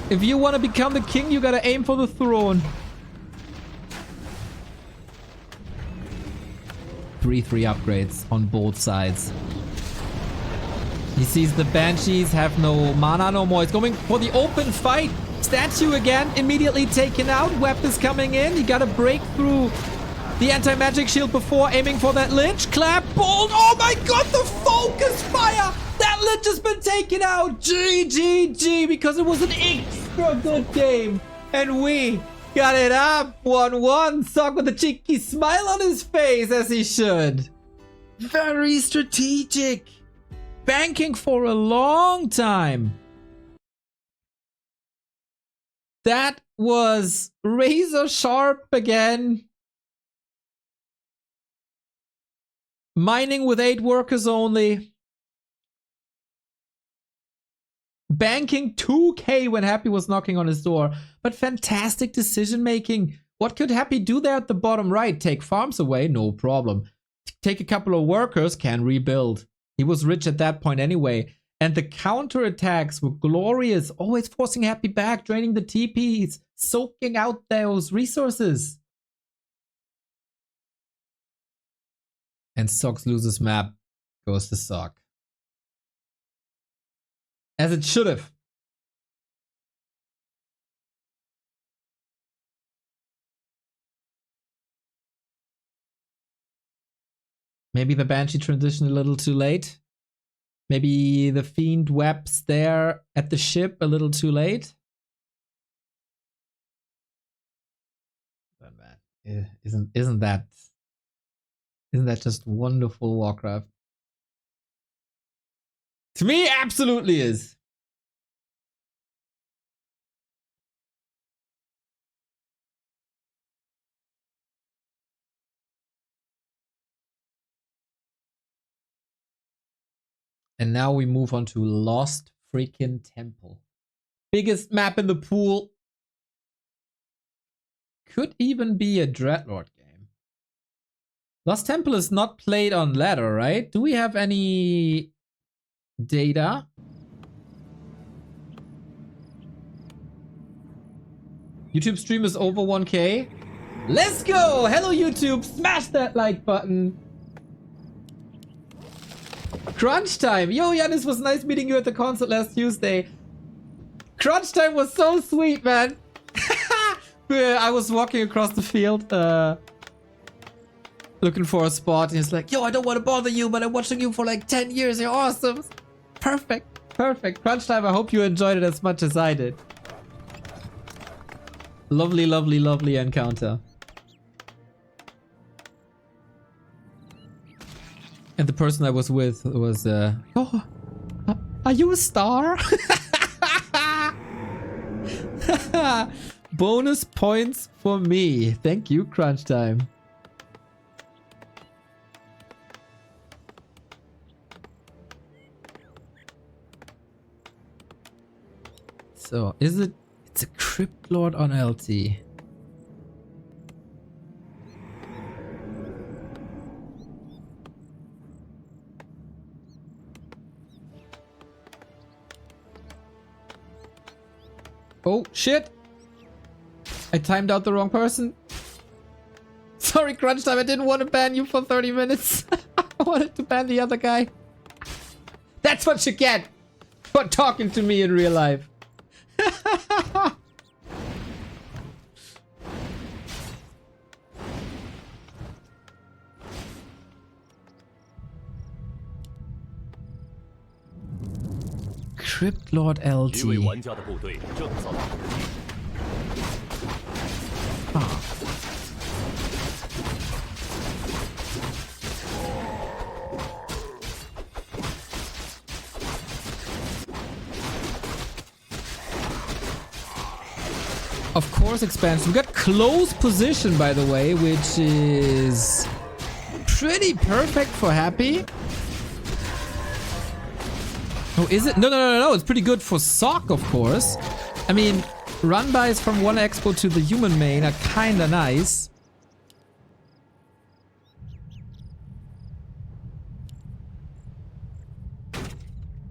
If you want to become the king, you gotta aim for the throne. 3/3 upgrades on both sides. He sees the Banshees have no mana no more. He's going for the open fight. Statue again, immediately taken out. Web is coming in. He got to break through the anti-magic shield before aiming for that Lich. Clap, bolt. Oh my god, the focus fire! That Lich has been taken out. GGG, because it was an extra good game. And we got it up 1-1. Sock with a cheeky smile on his face, as he should. Very strategic. Banking for a long time. That was razor sharp again. Mining with 8 workers only. Banking 2k when Happy was knocking on his door. But fantastic decision making. What could Happy do there at the bottom right? Take farms away? No problem. Take a couple of workers? Can rebuild. He was rich at that point anyway. And the counterattacks were glorious. Always forcing Happy back, draining the TPs, soaking out those resources. And Sox loses map. Goes to Sock. As it should have. Maybe the Banshee transitioned a little too late. Maybe the Fiend webs there at the ship a little too late. But man, isn't that just wonderful, Warcraft? To me, absolutely is. And now we move on to Lost Freaking Temple. Biggest map in the pool. Could even be a Dreadlord game. Lost Temple is not played on ladder, right? Do we have any data? YouTube stream is over 1k. Let's go! Hello YouTube! Smash that like button! Crunch time! Yo, Yanis, was nice meeting you at the concert last Tuesday. Crunch time was so sweet, man. I was walking across the field, looking for a spot, and he's like, yo, I don't want to bother you, but I'm watching you for like 10 years. You're awesome. Perfect. Perfect. Crunch time. I hope you enjoyed it as much as I did. Lovely, lovely, lovely encounter. And the person I was with was, oh, are you a star? Bonus points for me. Thank you, Crunch Time. So, is it... It's a Crypt Lord on LT. Oh, shit! I timed out the wrong person. Sorry, Crunch Time, I didn't want to ban you for 30 minutes. I wanted to ban the other guy. That's what you get for talking to me in real life. Crypt Lord LT. Ah. Of course, expansion. We got close position, by the way, which is pretty perfect for Happy. Oh, is it? No. It's pretty good for Sock, of course. I mean, run-bys from one expo to the human main are kinda nice.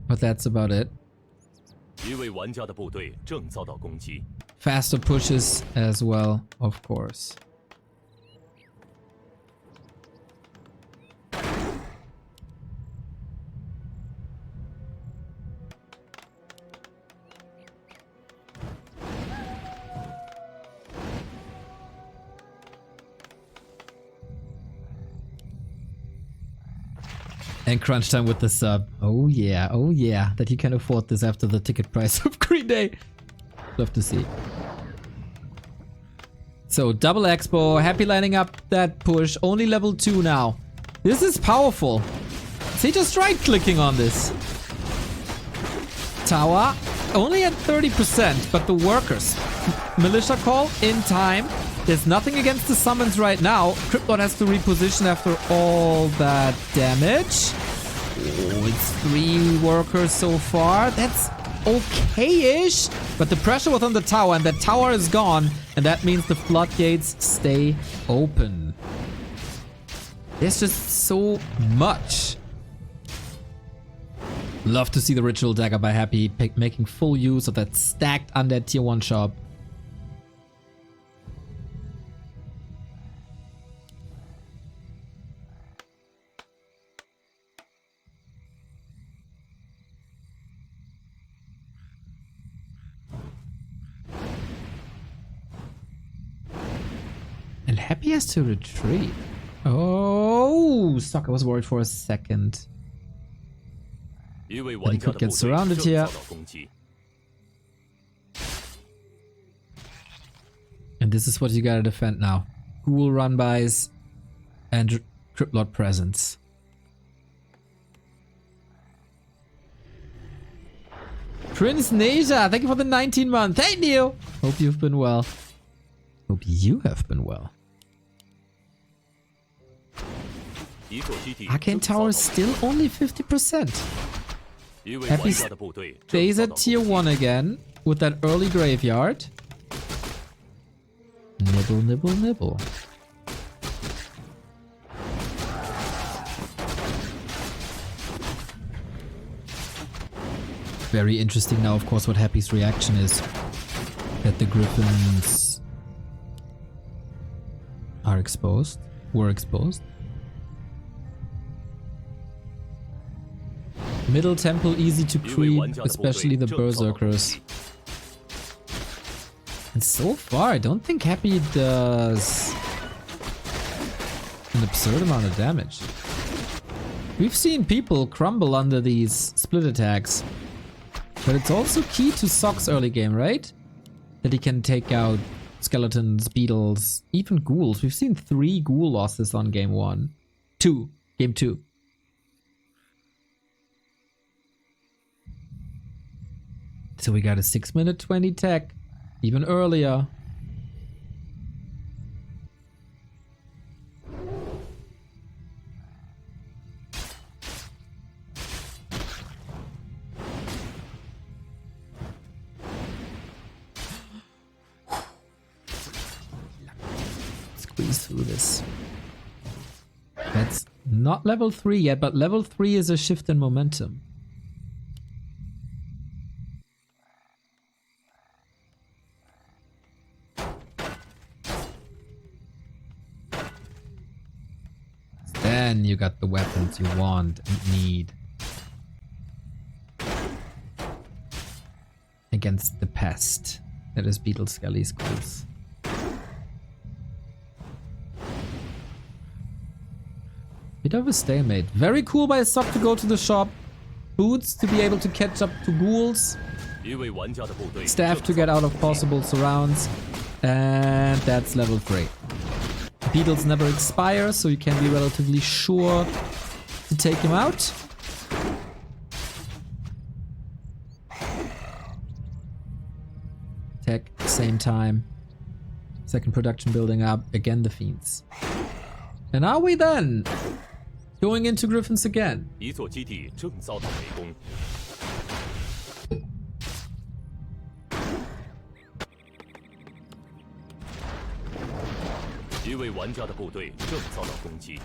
But that's about it. Faster pushes as well, of course. And crunch time with the sub. Oh yeah, that you can afford this after the ticket price of Green Day. Love to see. So double expo, Happy lining up that push. Only level 2 now. This is powerful. See, just right clicking on this. Tower only at 30%, but the workers. Militia call in time. There's nothing against the summons right now. Crypt Lord has to reposition after all that damage. Oh, it's 3 workers so far. That's okay-ish. But the pressure was on the tower, and that tower is gone. And that means the floodgates stay open. There's just so much. Love to see the Ritual Dagger by Happy making full use of that stacked undead tier 1 shop. And Happy has to retreat. Oh, Sock, I was worried for a second. But he could get surrounded here. And this is what you gotta defend now. Ghoul run-bys and Crypt Lord presence. Prince Neja, thank you for the 19 month. Hey Neo! Hope you've been well. Hope you have been well. Arcane Tower is still only 50%. Happy stays at tier 1 again with that early graveyard. Nibble, nibble, nibble. Very interesting now, of course, what Happy's reaction is. That the Griffins are exposed. Were exposed. Middle temple easy to creep, especially the berserkers. And so far, I don't think Happy does an absurd amount of damage. We've seen people crumble under these split attacks. But it's also key to Sock's early game, right? That he can take out skeletons, beetles, even ghouls. We've seen 3 ghoul losses on game 1. 2. Game 2. So we got a 6-minute 20 tech, even earlier. Squeeze through this. That's not level 3 yet, but level 3 is a shift in momentum. Then you got the weapons you want and need against the pest that is Beetle Skelly Schools. Bit of a stalemate. Very cool by Sock to go to the shop. Boots to be able to catch up to ghouls. Staff to get out of possible surrounds. And that's level 3. Beetles never expire, so you can be relatively sure to take him out. Tech, same time. Second production building up. Again, the fiends. And are we then going into griffins again? 一座基地正遭到围攻。一位玩家的部队正遭到攻击。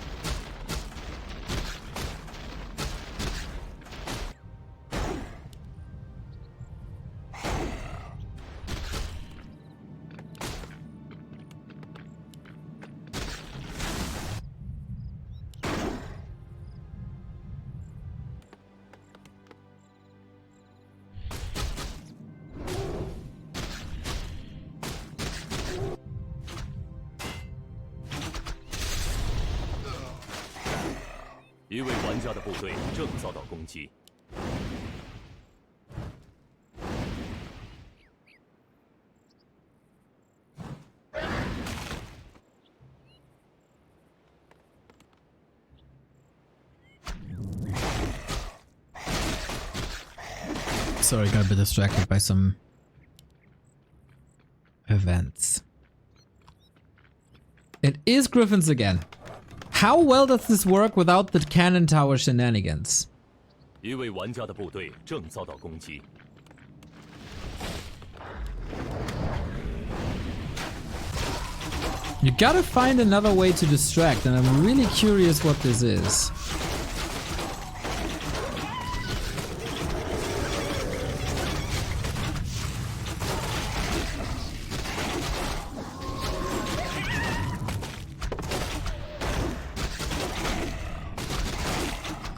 一位玩家的部队正遭到攻击。Sorry, got a bit distracted by some events. It is griffins again. How well does this work without the cannon tower shenanigans? 一位玩家的部队正遭到攻击。 You gotta find another way to distract, and I'm really curious what this is.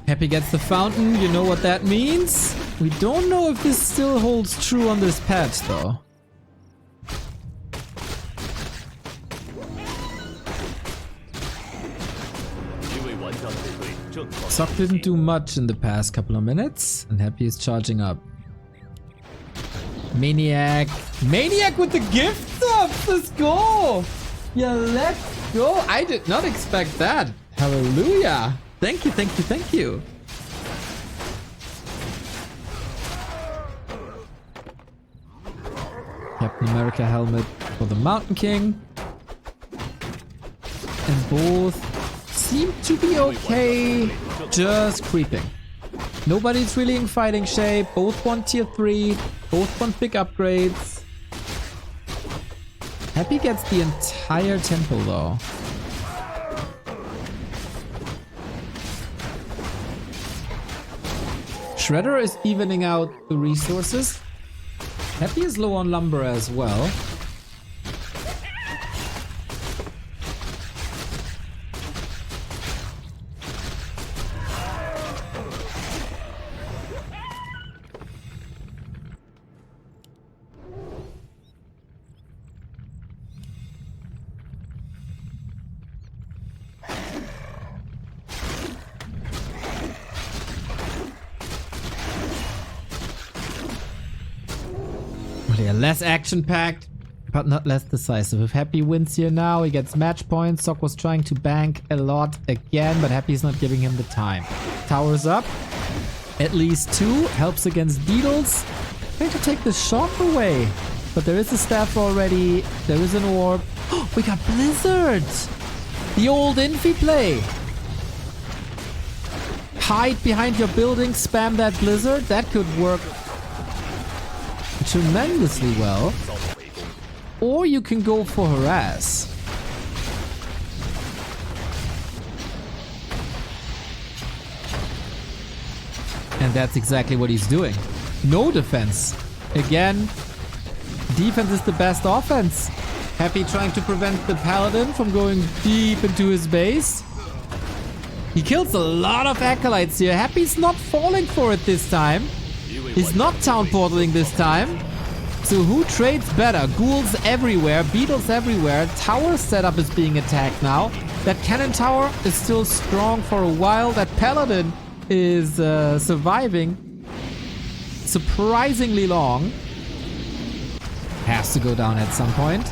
Happy gets the fountain, you know what that means? We don't know if this still holds true on this patch though. Sock didn't do much in the past couple of minutes, and Happy is charging up. Maniac! Maniac with the gift subs! Let's go! Yeah, let's go! I did not expect that! Hallelujah! Thank you, thank you, thank you! Captain America helmet for the Mountain King. And both seem to be okay, just creeping. Nobody's really in fighting shape, both want tier 3, both want big upgrades. Happy gets the entire temple though. Shredder is evening out the resources. Happy is low on lumber as well. Less action-packed, but not less decisive. If Happy wins here now, he gets match points. Sock was trying to bank a lot again, but Happy's not giving him the time. Towers up. At least 2. Helps against beetles. Trying to take the shock away. But there is a staff already. There is an orb. Oh, we got Blizzard! The old Infi play. Hide behind your building, spam that Blizzard. That could work tremendously well. Or you can go for harass. And that's exactly what he's doing. No defense. Again, defense is the best offense. Happy trying to prevent the paladin from going deep into his base. He kills a lot of acolytes here. Happy's not falling for it this time. He's not town portaling this time. So who trades better? Ghouls everywhere, beetles everywhere. Tower setup is being attacked now. That cannon tower is still strong for a while. That paladin is surviving. surprisingly long. Has to go down at some point.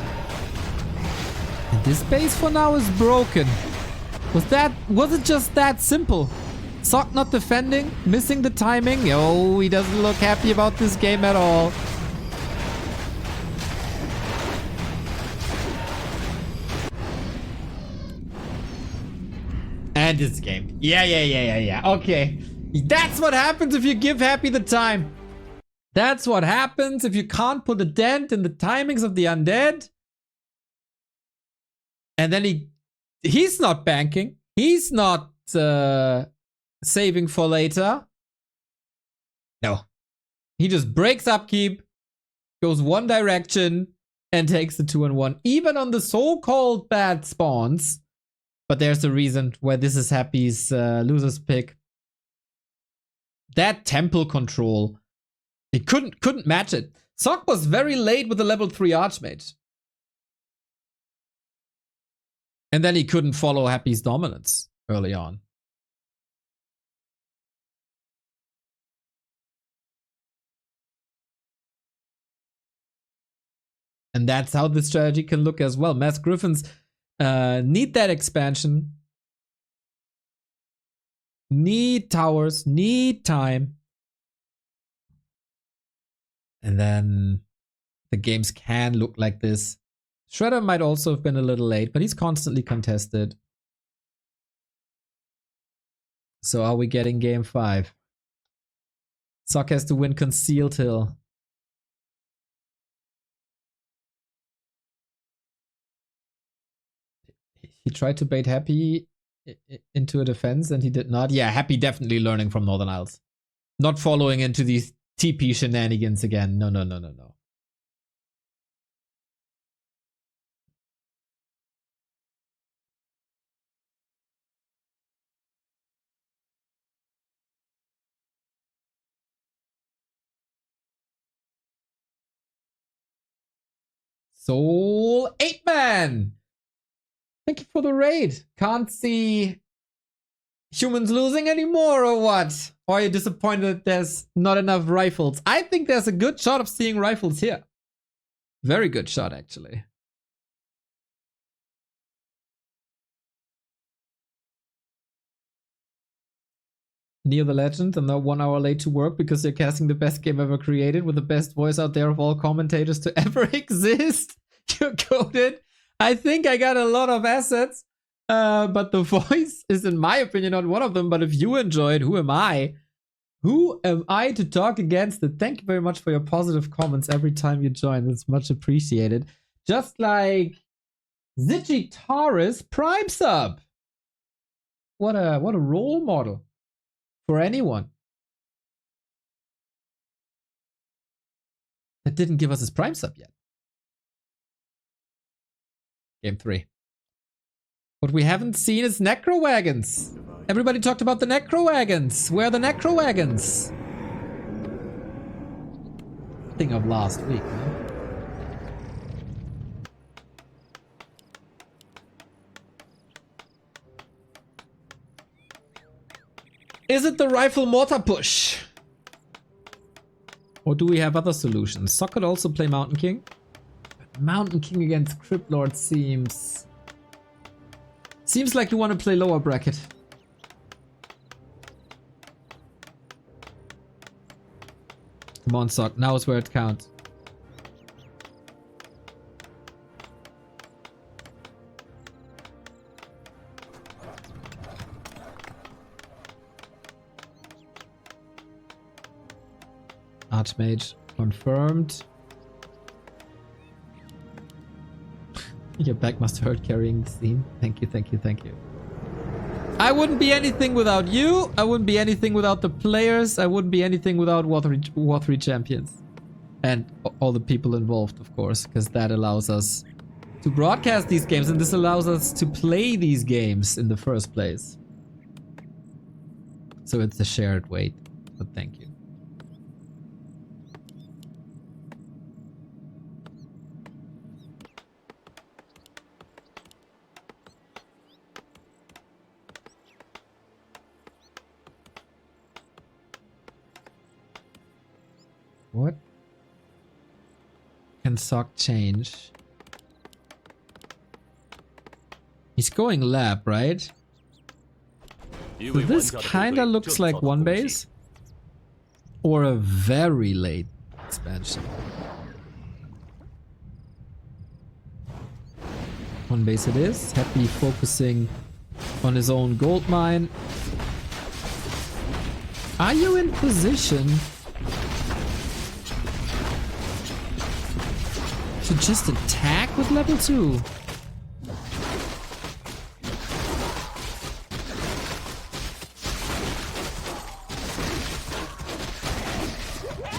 And this base for now is broken. Was it just that simple? Sock not defending, missing the timing. Oh, he doesn't look happy about this game at all. And this game. Yeah. Okay. That's what happens if you give Happy the time. That's what happens if you can't put a dent in the timings of the undead. And then he's not banking. He's not saving for later. No. He just breaks upkeep, goes one direction, and takes the 2-1. Even on the so-called bad spawns. But there's a reason why this is Happy's loser's pick. That temple control. He couldn't match it. Sock was very late with the level 3 Archmage. And then he couldn't follow Happy's dominance early on. And that's how the strategy can look as well. Mass Griffins need that expansion. Need towers, need time. And then the games can look like this. Shredder might also have been a little late, but he's constantly contested. So are we getting game 5? Sock has to win Concealed Hill. He tried to bait Happy into a defense and he did not. Yeah, Happy definitely learning from Northern Isles. Not following into these TP shenanigans again. No. Soul 8-Man! Thank you for the raid. Can't see humans losing anymore or what? Or are you disappointed that there's not enough rifles? I think there's a good shot of seeing rifles here. Very good shot, actually. Near the Legend, I'm now 1 hour late to work because you're casting the best game ever created with the best voice out there of all commentators to ever exist. You're coded. I think I got a lot of assets, but the voice is, in my opinion, not one of them. But if you enjoyed, who am I? Who am I to talk against it? Thank you very much for your positive comments every time you join. It's much appreciated. Just like Zigitaris Prime Sub. What a role model for anyone that didn't give us his Prime Sub yet. Game 3. What we haven't seen is Necro Wagons. Everybody talked about the Necro Wagons. Where are the Necro Wagons? Thing of last week, man. Is it the rifle mortar push? Or do we have other solutions? Sock could also play Mountain King. But Mountain King against Crypt Lord seems like you want to play lower bracket. Come on, Sock. Now is where it counts. Archmage confirmed. Your back must hurt carrying the scene. Thank you. I wouldn't be anything without you. I wouldn't be anything without the players. I wouldn't be anything without War 3 champions. And all the people involved, of course, because that allows us to broadcast these games, and this allows us to play these games in the first place. So it's a shared weight, but thank you. What can Sock change? He's going lab, right? So this kinda looks like one base. Or a very late expansion. One base it is. Happy focusing on his own gold mine. Are you in position to just attack with level 2?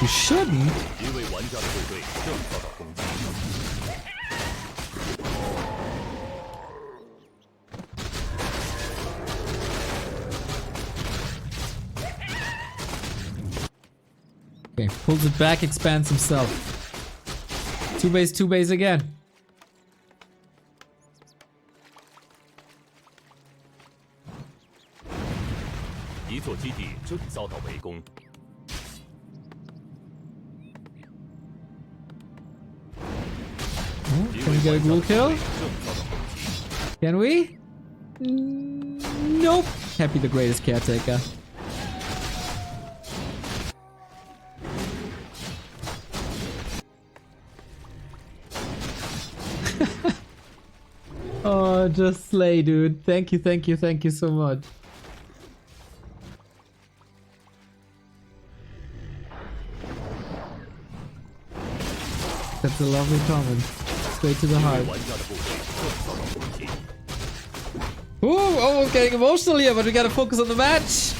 You shouldn't. Okay, pulls it back, expands himself. Two base again. Can we get a ghoul kill? Can we? Nope. Happy the greatest caretaker. Oh, just slay, dude. Thank you so much. That's a lovely comment. Straight to the heart. Ooh, almost getting emotional here, but we gotta focus on the match.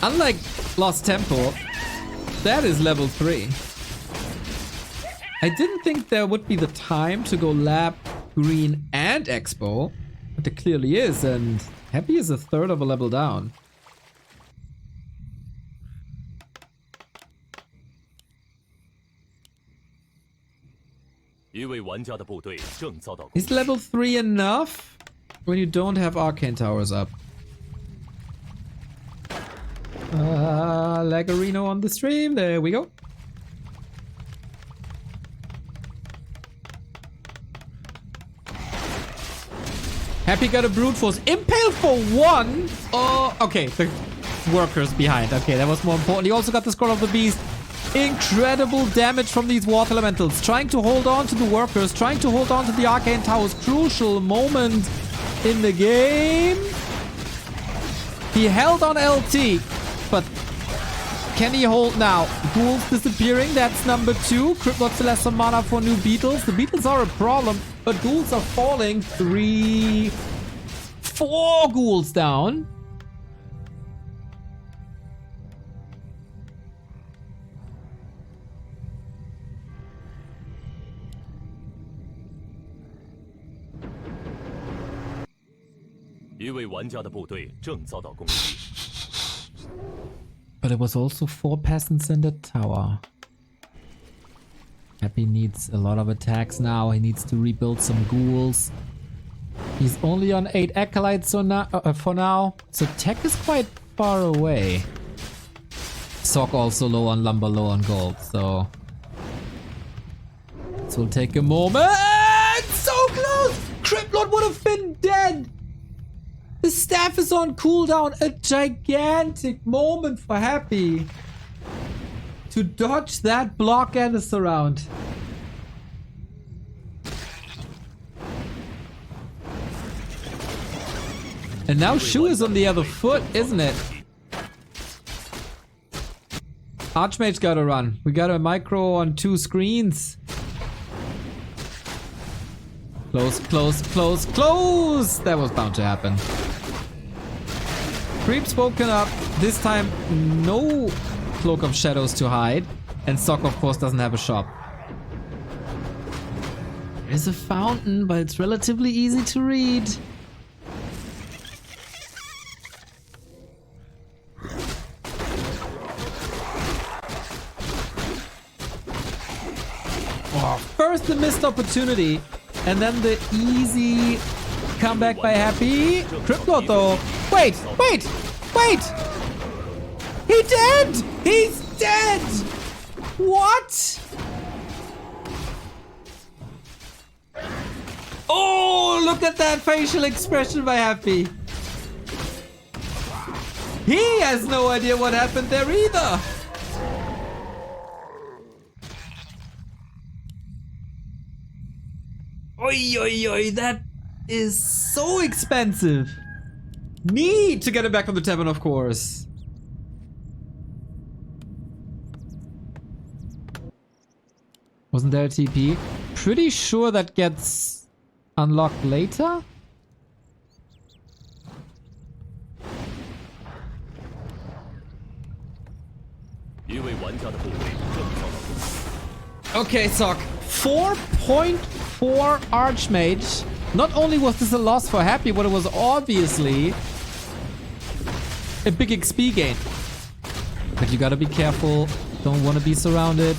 Unlike Lost Temple, that is level 3. I didn't think there would be the time to go lab, green, and expo, but there clearly is, and Happy is a third of a level down. Is level 3 enough when you don't have arcane towers up? Lagarino on the stream, there we go. Happy got a brute force. Impale for 1? Oh, okay, the workers behind. Okay, that was more important. He also got the Scroll of the Beast. Incredible damage from these water elementals. Trying to hold on to the workers. Trying to hold on to the arcane towers. Crucial moment in the game. He held on LT, but can he hold now? Ghouls disappearing. That's number 2. Cryptlord Celestial Mana for new beetles. The beetles are a problem, but ghouls are falling. 3, 4 ghouls down. But it was also 4 peasants in the tower. Happy needs a lot of attacks now. He needs to rebuild some ghouls. He's only on 8 acolytes so for now. So tech is quite far away. Sock also low on lumber, low on gold. So this will take a moment. So close! Cryptlord would have been dead. The staff is on cooldown. A gigantic moment for Happy to dodge that block and a surround. And now Shu is on the other foot, isn't it? Archmage's gotta run. We got a micro on 2 screens. Close, close, close, close! That was bound to happen. Creep's woken up. This time, no Cloak of Shadows to hide. And Sock, of course, doesn't have a shop. There's a fountain, but it's relatively easy to read. Oh, first the missed opportunity, and then the easy comeback by Happy. Cryptlord though. Wait, wait! Wait! He dead! He's dead! What? Oh, look at that facial expression by Happy. He has no idea what happened there either. Oi, oi, oi, that is so expensive. Need to get it back on the tavern, of course. Wasn't there a TP? Pretty sure that gets unlocked later. Okay, Sock. 4.4 Archmage. Not only was this a loss for Happy, but it was obviously a big XP gain. But you gotta be careful. Don't want to be surrounded.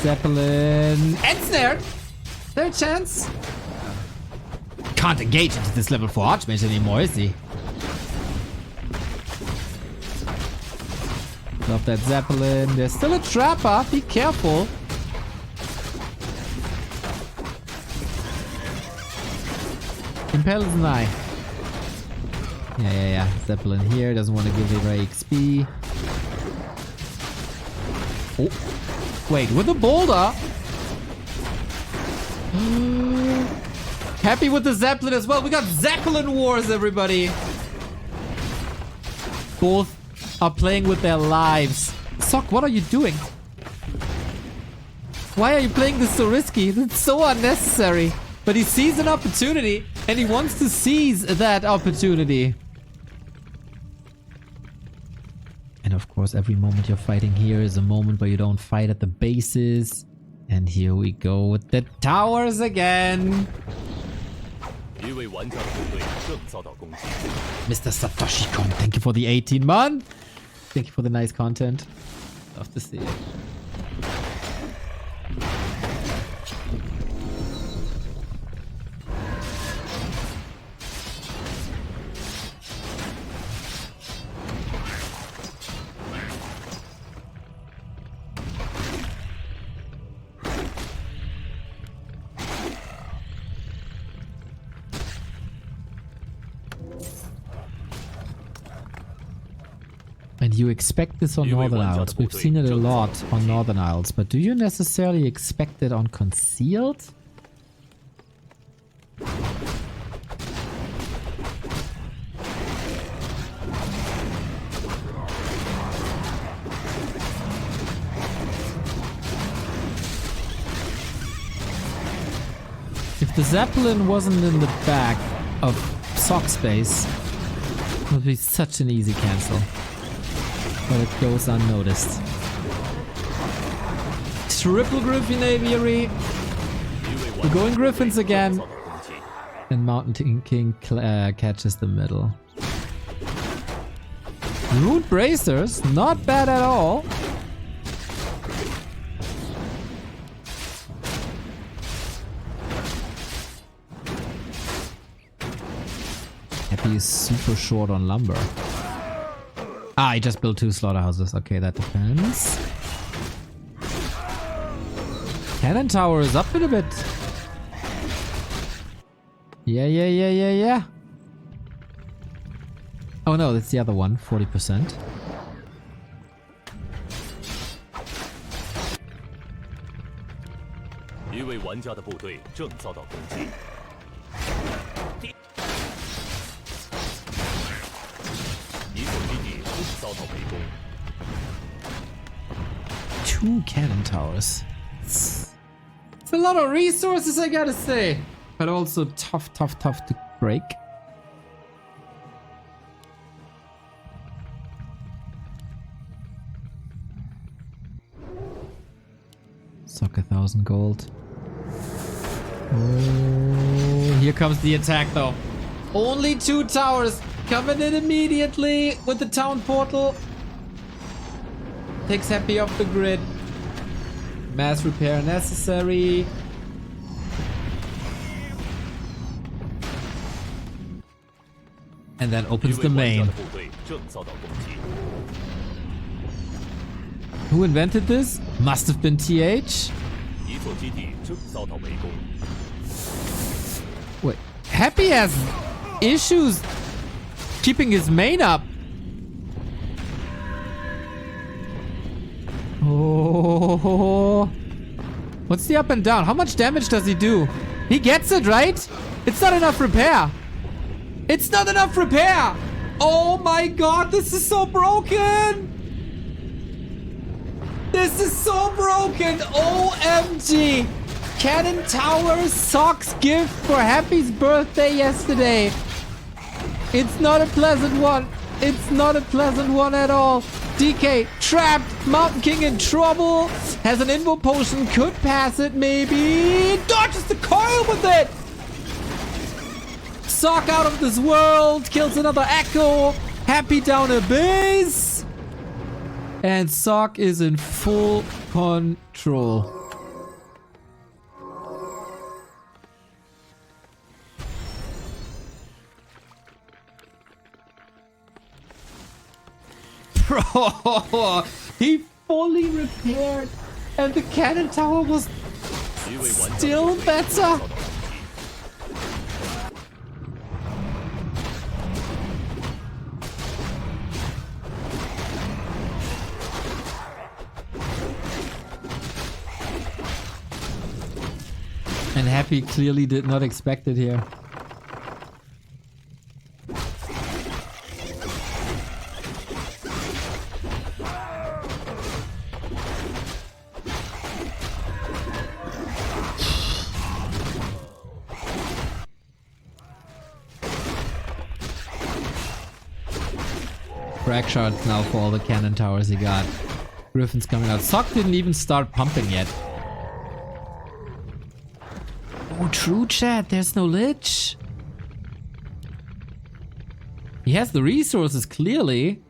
Zeppelin. Ensnared! Is there a chance? Can't engage into this level 4 Archmage anymore, is he? Love that Zeppelin. There's still a trapper. Be careful. Impel is an eye. Yeah. Zeppelin here. Doesn't want to give it very XP. Oh. Wait, with the boulder. Happy with the Zeppelin as well. We got Zeppelin wars, everybody. Both are playing with their lives. Sock, what are you doing? Why are you playing this so risky? It's so unnecessary. But he sees an opportunity and he wants to seize that opportunity. And of course, every moment you're fighting here is a moment where you don't fight at the bases. And here we go with the towers again. Mr. Satoshi-kun, thank you for the 18-month. Thank you for the nice content. Love to see it. And you expect this on Northern Isles. We've seen it a lot on Northern Isles, but do you necessarily expect it on Concealed? If the Zeppelin wasn't in the back of Sock Space, it would be such an easy cancel. But it goes unnoticed. Triple Griffin Aviary. We're going Griffins again. And Mountain King catches the middle. Root Bracers, not bad at all. Happy is super short on lumber. Ah, I just built 2 slaughterhouses. Okay, that depends. Cannon tower is up in a bit. Yeah. Oh no, that's the other one. 40%. Two cannon towers. It's a lot of resources, I gotta say. But also tough to break. Suck 1,000 gold. Oh, here comes the attack though. Only 2 towers coming in immediately with the town portal. Takes Happy off the grid. Mass repair necessary. And then 一 opens 位 the 玩家 main. 的部队正遭到攻击。 Who invented this? Must have been TH. 一座基地正遭到围攻。 Wait, Happy has issues keeping his main up. Oh, what's the up and down? How much damage does he do? He gets it, right? It's not enough repair. It's not enough repair. Oh my god, this is so broken. This is so broken. OMG. Cannon Tower Socks gift for Happy's birthday yesterday. It's not a pleasant one. It's not a pleasant one at all. DK trapped. Mountain King in trouble. Has an invo potion. Could pass it maybe. Dodges the coil with it. Sock out of this world. Kills another Echo. Happy down a base. And Sock is in full control. Bro, he fully repaired and the cannon tower was 一位玩家的 still 部队正遭 better. 到攻击。 And Happy clearly did not expect it here. Frag shards now for all the cannon towers he got. Griffin's coming out. Sock didn't even start pumping yet. Oh, true chat. There's no lich. He has the resources, clearly.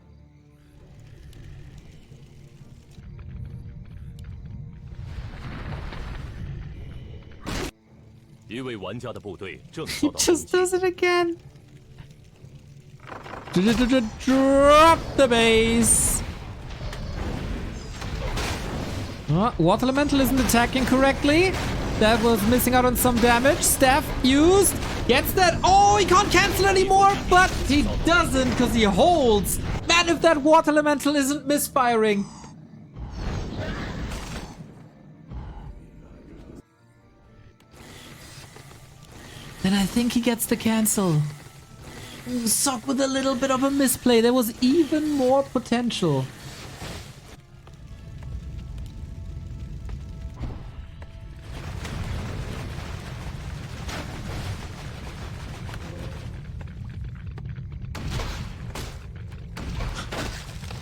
一位玩家的部队正 He 遭到攻 just 击。 does it again. Drop the base. Water Elemental isn't attacking correctly. That was missing out on some damage. Staff used. Gets that. Oh, he can't cancel anymore, but he doesn't because he holds. Man, if that Water Elemental isn't misfiring. Then I think he gets the cancel. Sock with a little bit of a misplay. There was even more potential.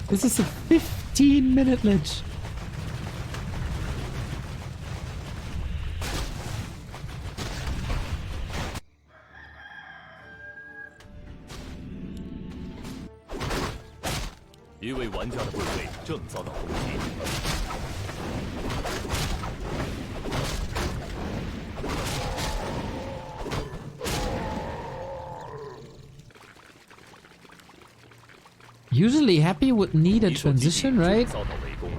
This is a 15-minute lich. "一位玩家的部队正遭到攻击。 Usually Happy would need a transition, right? 遭到围攻。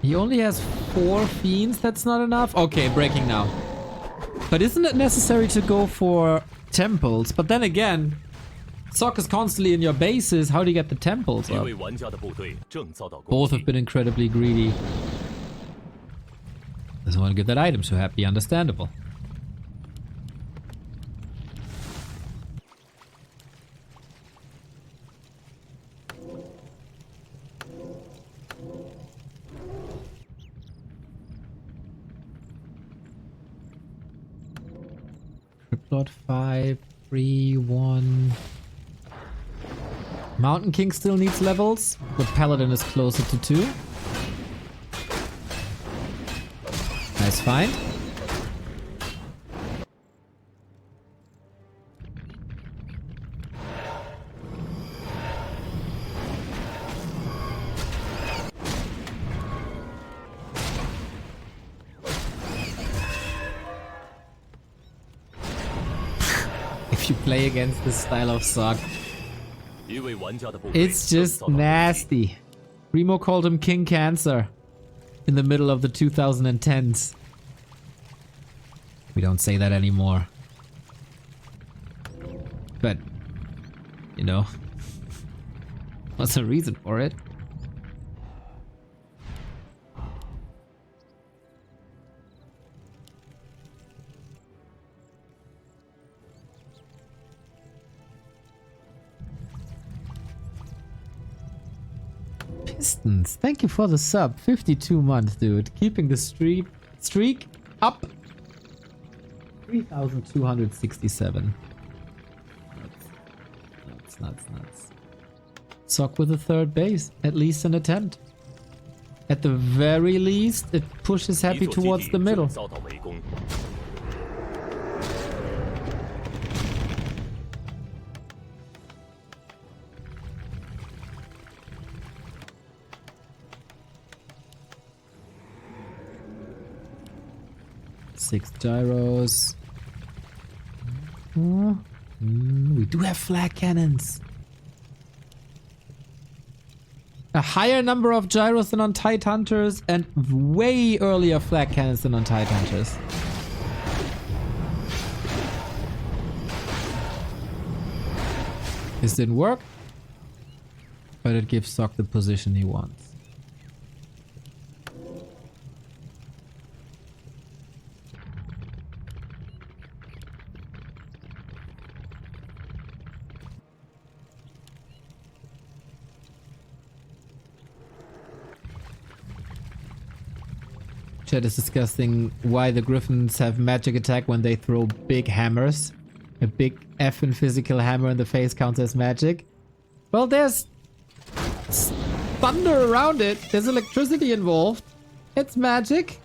He only has 4 fiends, that's not enough? Okay, breaking now. But isn't it necessary to go for temples? But then again, Sock is constantly in your bases, how do you get the temples 一 up? 位玩家的部队正遭到攻 Both 击 have。been incredibly greedy. Doesn't want to give that item so Happy, understandable. Plot 5, 3, 1. Mountain King still needs levels, but Paladin is closer to 2. Nice find. if you play against this style of sock. 一位玩家的部队 It's just 遭到攻击 nasty. Remo called him King Cancer in the middle of the 2010s. We don't say that anymore. But, you know, what's the reason for it? Pistons, thank you for the sub. 52 months, dude. Keeping the streak up. 3,267. Nuts. Sock with a third base. At least an attempt. At the very least, it pushes 一 Happy 座基 towards 地 the 正 middle. 遭到围攻。 6 gyros. We do have flag cannons. A higher number of gyros than on Tide Hunters and way earlier flag cannons than on Tide Hunters. This didn't work, but it gives Sock the position he wants. Chat is discussing why the griffins have magic attack when they throw big hammers. A big effing physical hammer in the face counts as magic. Well, there's thunder around it. There's electricity involved. It's magic.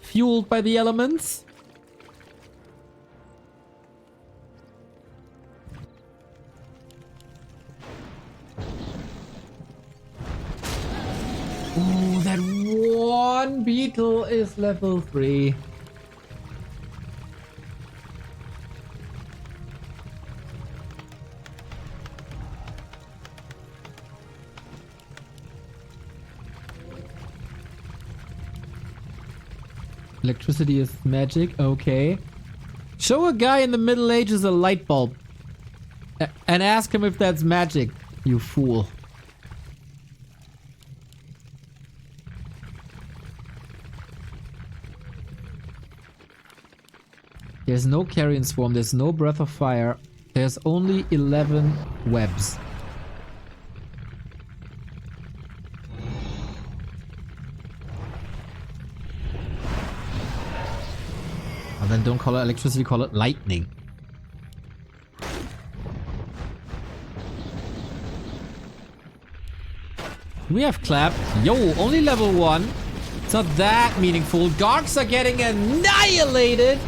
Fueled by the elements. Oh, that one beetle is level 3. Electricity is magic, okay. Show a guy in the Middle Ages a light bulb and ask him if that's magic, you fool. There's no carrion swarm, there's no breath of fire, there's only 11 webs. And then don't call it electricity, call it lightning. We have clap. Yo, only level 1. It's not that meaningful. Garks are getting annihilated.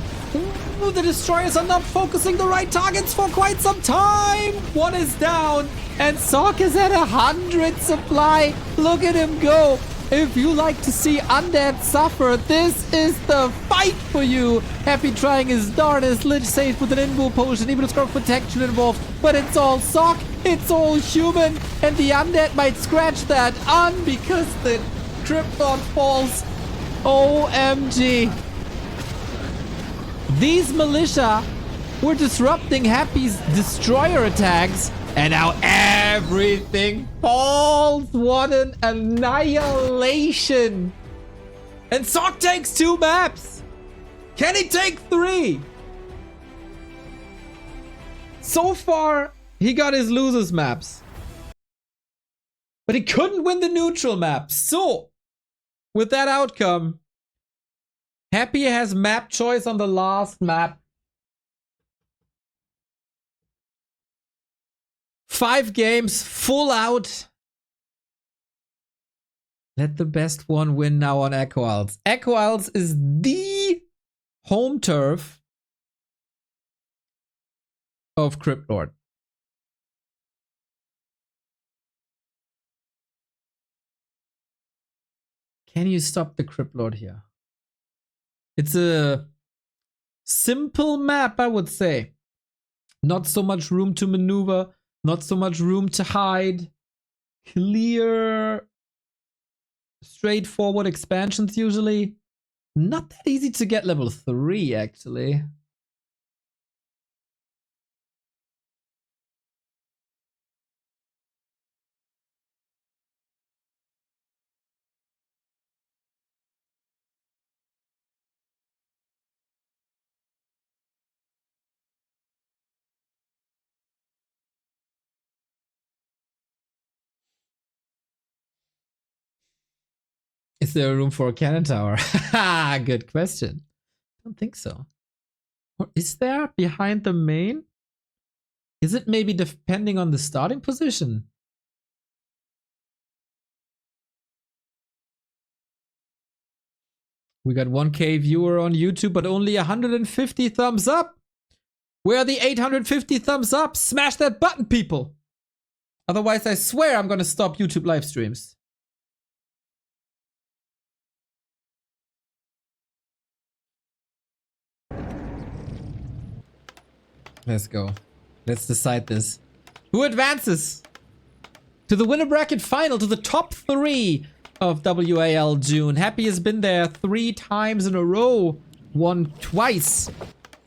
Ooh, the destroyers are not focusing the right targets for quite some time. One is down, and Sock is at 100 supply. Look at him go. If you like to see undead suffer, this is the fight for you. Happy trying his darnest, Lich safe with an invul potion, even a scarf protection involved. But it's all Sock, it's all human, and the undead might scratch that on because the Krypton falls. OMG. These militia were disrupting Happy's destroyer attacks, and now everything falls. What an annihilation. And Sock takes 2 maps. Can he take 3? So far, he got his losers maps. But he couldn't win the neutral map. So, with that outcome, Happy has map choice on the last map. 5 games, full out. Let the best one win now on Echo Isles. Echo Isles is the home turf of Crypt Lord. Can you stop the Crypt Lord here? It's a simple map, I would say. Not so much room to maneuver, not so much room to hide. Clear, straightforward expansions usually. Not that easy to get level 3, actually. Is there room for a cannon tower? Good question. Don't think so. Or is there behind the main? Is it maybe depending on the starting position? We got 1K viewer on YouTube, but only 150 thumbs up. Where are the 850 thumbs up? Smash that button, people. Otherwise, I swear I'm gonna stop YouTube live streams. Let's go. Let's decide this. Who advances to the winner bracket final, to the top 3 of WAL June? Happy has been there 3 times in a row. Won twice.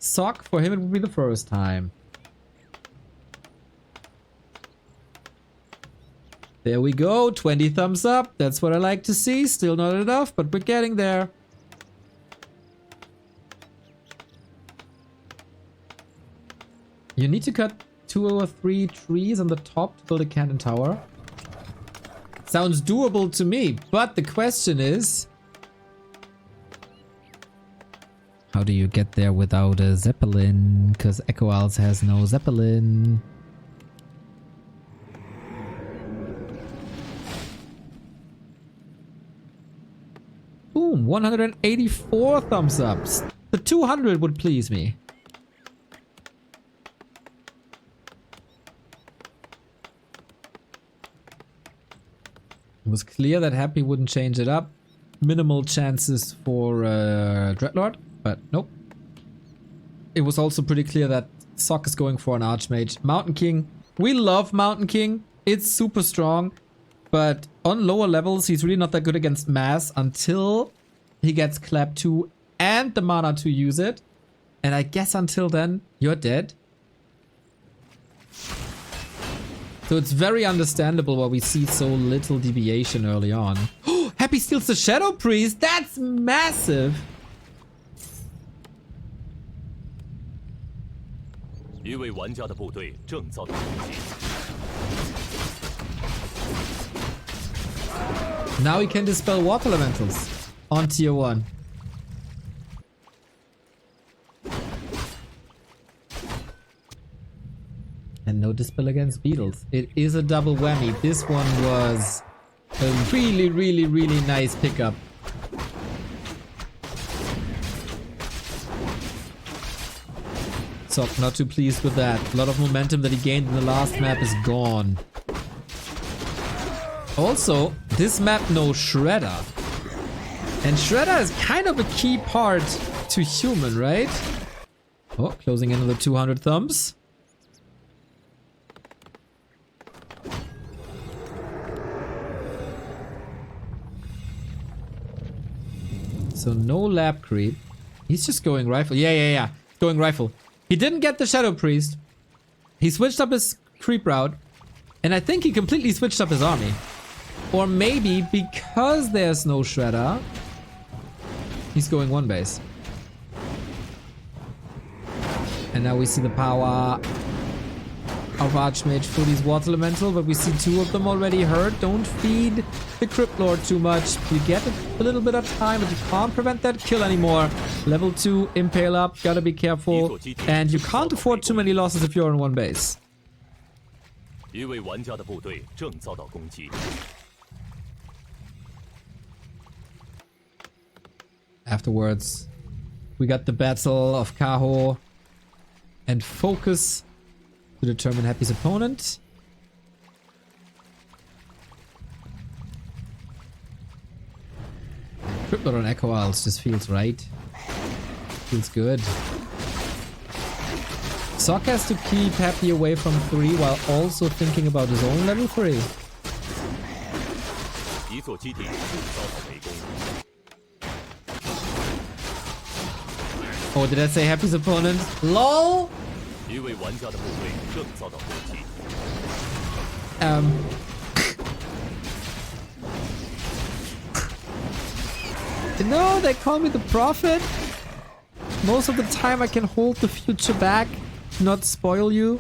Sock, for him it would be the first time. There we go. 20 thumbs up. That's what I like to see. Still not enough, but we're getting there. You need to cut 2 or 3 trees on the top to build a cannon tower. Sounds doable to me, but the question is, how do you get there without a Zeppelin? Because Echo Isles has no Zeppelin. Boom, 184 thumbs up. The 200 would please me. It was clear that Happy wouldn't change it up. Minimal chances for Dreadlord, but nope. It was also pretty clear that Sock is going for an Archmage. Mountain King, we love Mountain King. It's super strong, but on lower levels, he's really not that good against mass until he gets Clap 2 and the mana to use it. And I guess until then, you're dead. So it's very understandable why we see so little deviation early on. Happy steals the Shadow Priest! That's massive! 一位玩家的部队正遭到攻击。 Now he can dispel water elementals on tier 1. And no dispel against beetles. It is a double whammy. This one was a really, really, really nice pickup. So, not too pleased with that. A lot of momentum that he gained in the last map is gone. Also, this map knows Shredder. And Shredder is kind of a key part to human, right? Oh, closing in on the 200 thumbs. So no lab creep. He's just going rifle. Yeah. Going rifle. He didn't get the Shadow Priest. He switched up his creep route. And I think he completely switched up his army. Or maybe because there's no Shredder, he's going one base. And now we see the power of Archmage for these Water Elemental, but we see 2 of them already hurt. Don't feed the Crypt Lord too much. You get a little bit of time, but you can't prevent that kill anymore. Level 2, Impale up, gotta be careful. And you can't afford too many losses if you're on one base. 一位玩家的部队正遭到攻击。 Afterwards, we got the Battle of Kaho and Focus to determine Happy's opponent. Triplet on Echo Isles just feels right. Feels good. Sock has to keep Happy away from 3 while also thinking about his own level 3. 一座基地遭到围攻， Oh, did I say Happy's opponent? LOL! 一位玩家的部队正遭到攻击。 You know, they call me the prophet. Most of the time I can hold the future back, not spoil you.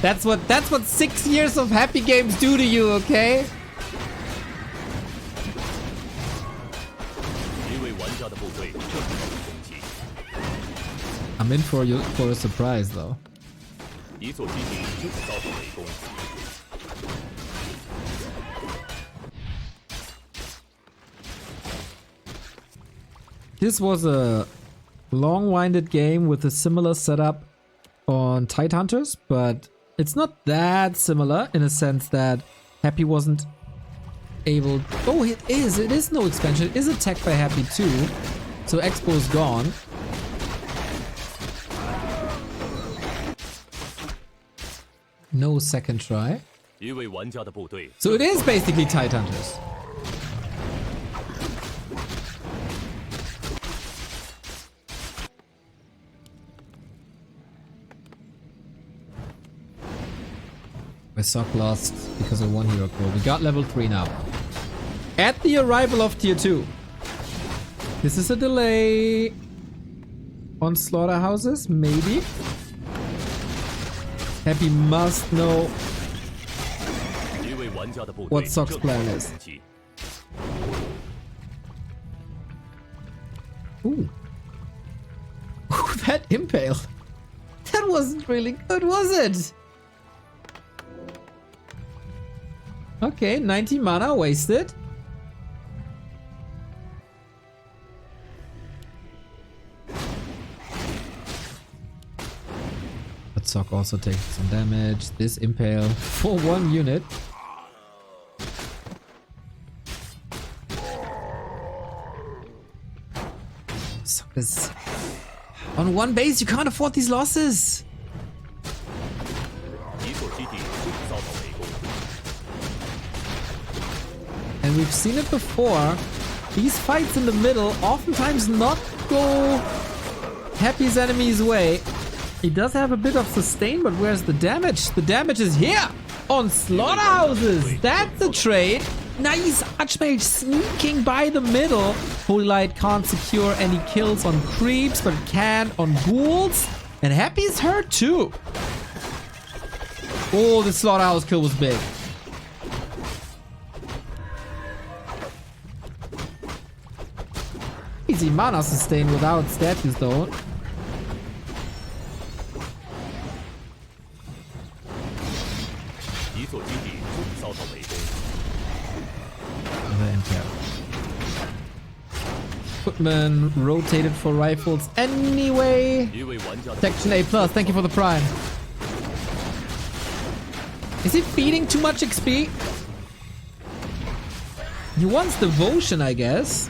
That's what 6 years of happy games do to you, okay? 一位玩家的部队正遭到攻击， I'm in for a surprise though. 一座基地正遭到围攻。 This was a long-winded game with a similar setup on Tidehunters, but it's not that similar in a sense that Happy wasn't able... Oh, it is! It is no expansion. It is attacked by Happy too. So Expo's gone. No second try. 一位玩家的部队 So it is basically Tidehunters. My Sock lost because of 1 hero core. We got level 3 now. At the arrival of tier 2. This is a delay on slaughterhouses, maybe. Happy must know 一位玩家的部 what 队 Sock's 正遭 plan 到 is. 攻击。 Ooh. Ooh, that impale. That wasn't really good, was it? Okay, 90 mana wasted. But Sock also takes some damage. This impale for 1 unit. Sock is on 1 base. You can't afford these losses. 一座基地正遭到围攻， And we've seen it before. These fights in the middle oftentimes not go Happy's enemy's way. He does have a bit of sustain, but where's the damage? The damage is here on slaughterhouses. That's the trade. Nice Archmage sneaking by the middle. Holy Light can't secure any kills on creeps, but it can on ghouls. And Happy's hurt too. Oh, the slaughterhouse kill was big. Easy mana sustain without statues though. Another impale. Footman rotated for rifles anyway. Section A+, thank you for the prime. Is he feeding too much XP? He wants devotion, I guess.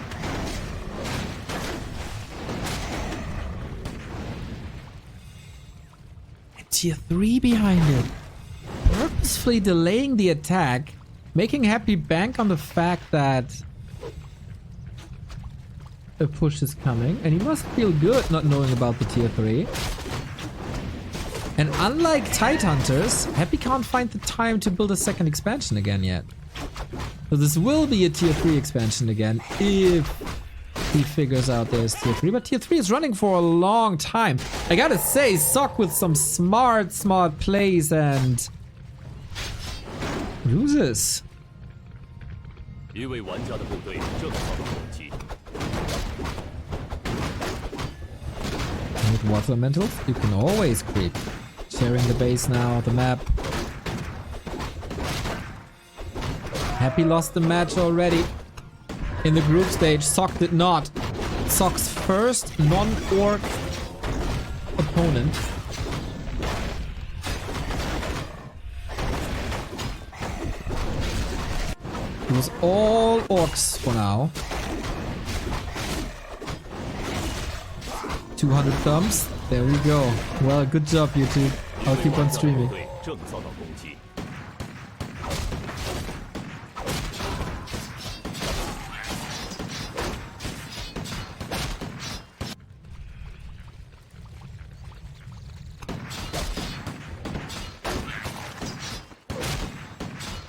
And tier 3 behind it. Purposefully delaying the attack, making Happy bank on the fact that a push is coming, and he must feel good not knowing about the tier 3. And unlike Tidehunters, Happy can't find the time to build a second expansion again yet. So this will be a tier 3 expansion again if he figures out there's tier 3. But tier 3 is running for a long time. I gotta say, Sock with some smart plays and loses. With water elementals, you can always creep. Sharing the base now, the map. Happy lost the match already. In the group stage, Sock did not. Sock's first non-orc opponent. It was all orcs for now. 200 thumbs. There we go. Well, good job, YouTube. I'll keep on streaming. 队正遭到攻击。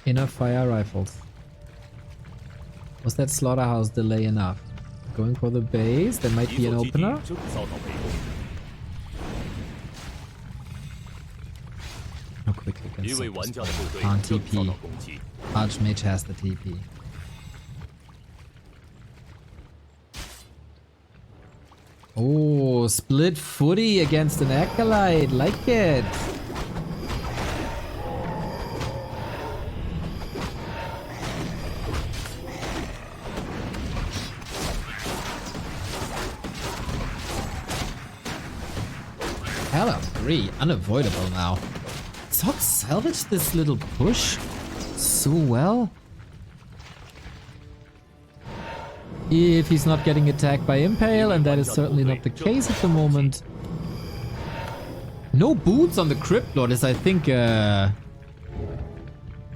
Inner fire rifles. Was that slaughterhouse delay enough? Going for the base. There might be an opener. 正遭到围攻。 How quickly can 一位玩 Sockers 家的部队 on 正遭 TP? 到攻击。 Archmage has the TP. Oh, split footy against an acolyte. Like it. Hell of 3. Unavoidable now. Sock salvaged this little push so well. If he's not getting attacked by Impale, and that is certainly not the case at the moment. No boots on the Crypt Lord is, I think,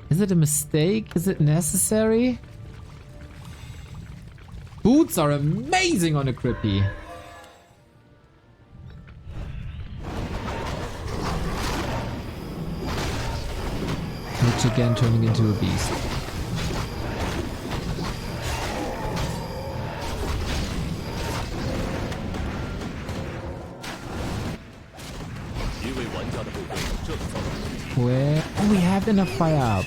is it a mistake? Is it necessary? Boots are amazing on a Crypty. Which again turning into a beast. Where? Oh, we have enough fire up.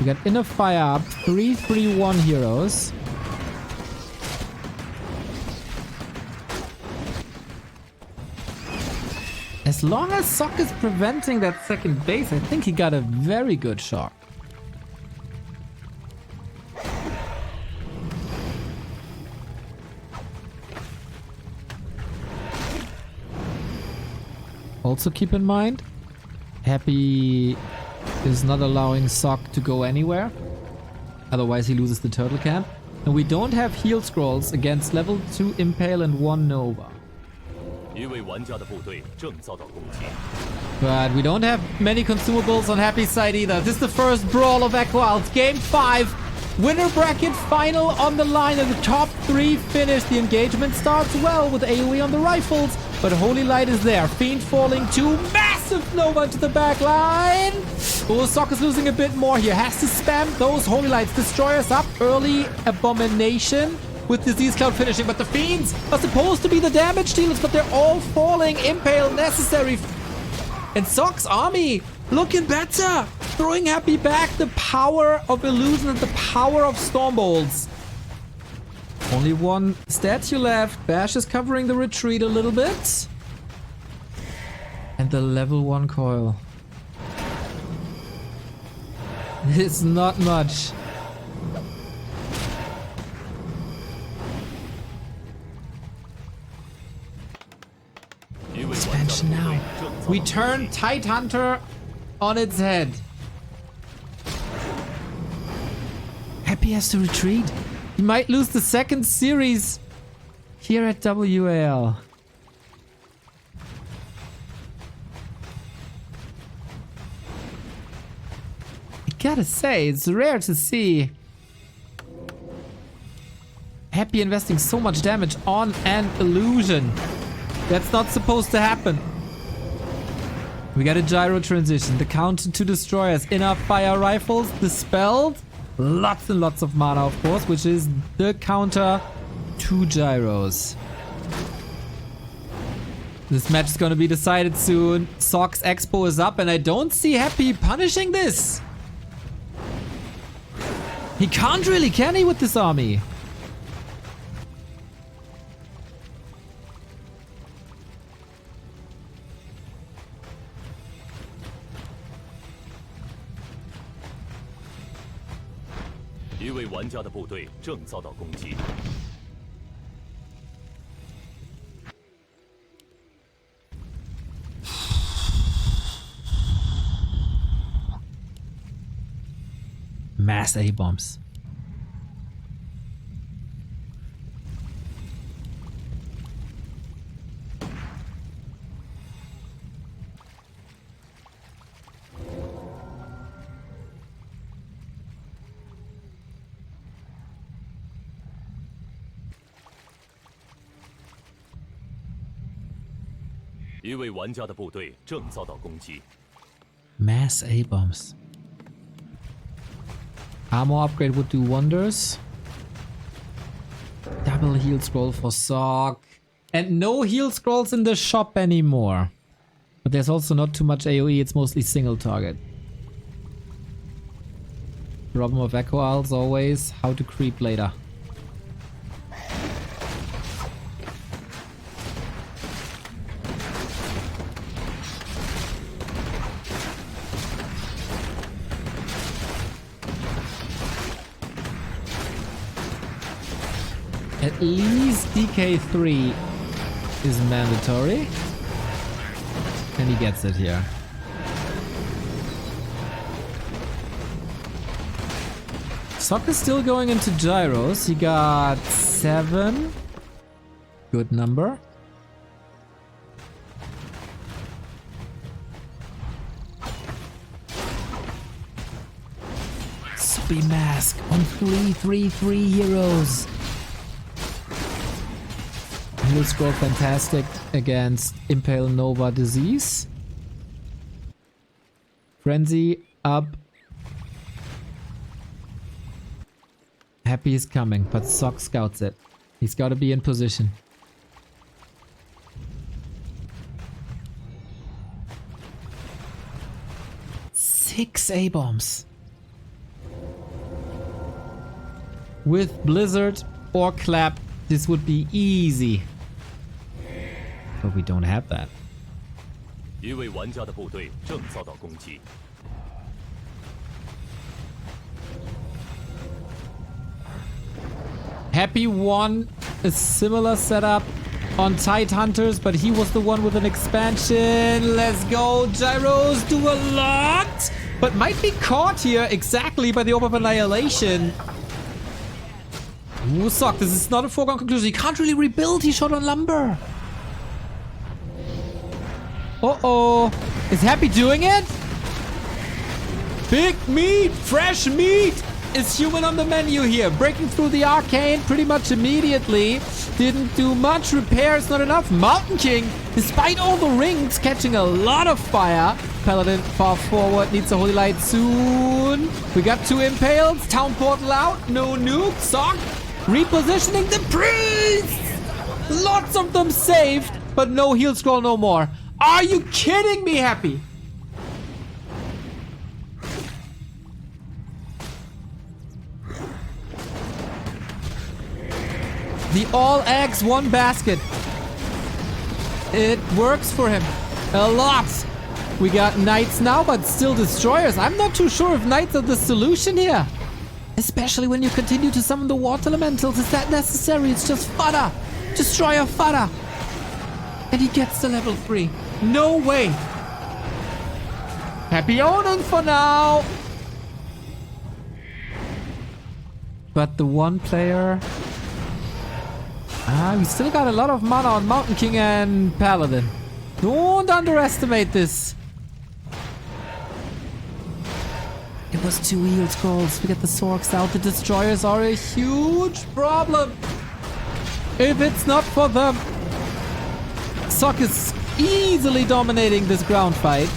We got enough fire up. 3-3-1 heroes. As long as Sock is preventing that second base, I think he got a very good shot. Also keep in mind, Happy is not allowing Sock to go anywhere. Otherwise he loses the turtle camp. And we don't have heal scrolls against level 2 Impale and 1 Nova. 一位玩家的部队正遭到攻击。 But we don't have many consumables on Happy's side either. This is the first brawl of Equal. It's game 5. Winner bracket final on the line, and the top 3 finish. The engagement starts well with AoE on the rifles, but Holy Light is there. Fiend falling to massive Nova into the back line. Oh, Sock is losing a bit more here. Has to spam those Holy Lights. Destroyers up. Early Abomination with Disease Cloud finishing, but the Fiends are supposed to be the damage dealers, but they're all falling. Impale necessary. And Sock's army looking better. Throwing Happy back. The power of illusion and the power of Stormbolts. Only one statue left. Bash is covering the retreat a little bit. And the level 1 coil. It's not much. Expansion now. We turn Tide Hunter on its head. Happy has to retreat. He might lose the second series here at WAL. I gotta say, it's rare to see Happy investing so much damage on an illusion. That's not supposed to happen. We got a gyro transition. The counter to destroyers. Enough fire rifles. Dispelled. Lots and lots of mana, of course, which is the counter to gyros. This match is gonna be decided soon. Sock's Expo is up, and I don't see Happy punishing this. He can't really, can he, with this army? Mass A-bombs. Mass A-bombs. Armor upgrade would do wonders. Double heal scroll for Sock. And no heal scrolls in the shop anymore. But there's also not too much AoE, it's mostly single target. Problem of Echo Isles always, how to creep later. At least DK3 is mandatory. And he gets it here. Sock is still going into gyros. He got 7. Good number. Soppy mask on 3 heroes. Heal scroll fantastic against Impale Nova Disease. Frenzy up. Happy is coming, but Sock scouts it. He's got to be in position. Six A-bombs. With Blizzard or Clap, this would be easy. But we don't have that. Happy won a similar setup on Tide Hunters, but he was the one with an expansion. Let's go. Gyros do a lot, but might be caught here exactly by the Orb of Annihilation. Ooh, Sock, this is not a foregone conclusion. He can't really rebuild. He shot on lumber. Uh-oh. Is Happy doing it? Big meat, fresh meat. Is human on the menu here. Breaking through the arcane pretty much immediately. Didn't do much. Repairs not enough. Mountain King, despite all the rings, catching a lot of fire. Paladin far forward. Needs a Holy Light soon. We got 2 impales. Town portal out. No nuke. Sock repositioning the priests. Lots of them saved, but no heal scroll no more. Are you kidding me, Happy? The all eggs, one basket. It works for him a lot. We got knights now, but still destroyers. I'm not too sure if knights are the solution here. Especially when you continue to summon the water elementals. Is that necessary? It's just fodder. Destroyer fodder. And he gets to level 3. No way. Happy owning for now. But the one player... we still got a lot of mana on Mountain King and Paladin. Don't underestimate this. It was 2 heal scrolls. We get the Sorks out. The destroyers are a huge problem. If it's not for them. Sock is easily dominating this ground fight.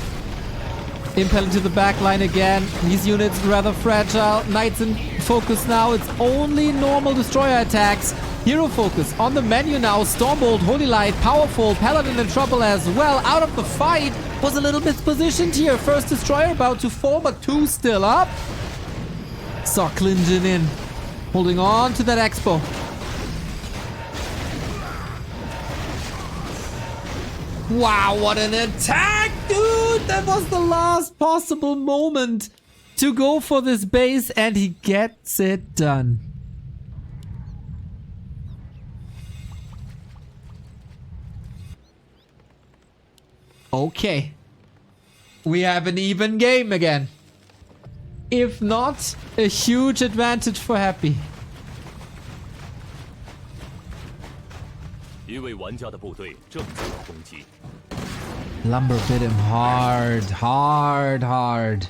Impel into the back line again. These units rather fragile. Knights in focus now. It's only normal destroyer attacks. Hero focus on the menu now. Stormbolt, Holy Light, powerful. Paladin in trouble as well. Out of the fight. Was a little mispositioned here. First destroyer about to fall, but 2 still up. Sock clinging in. Holding on to that expo. Wow, what an attack, dude! That was the last possible moment to go for this base, and he gets it done. Okay. We have an even game again. if not a huge advantage for Happy. 一位玩家的部队正遭到攻击。 Lumber bit him hard, hard.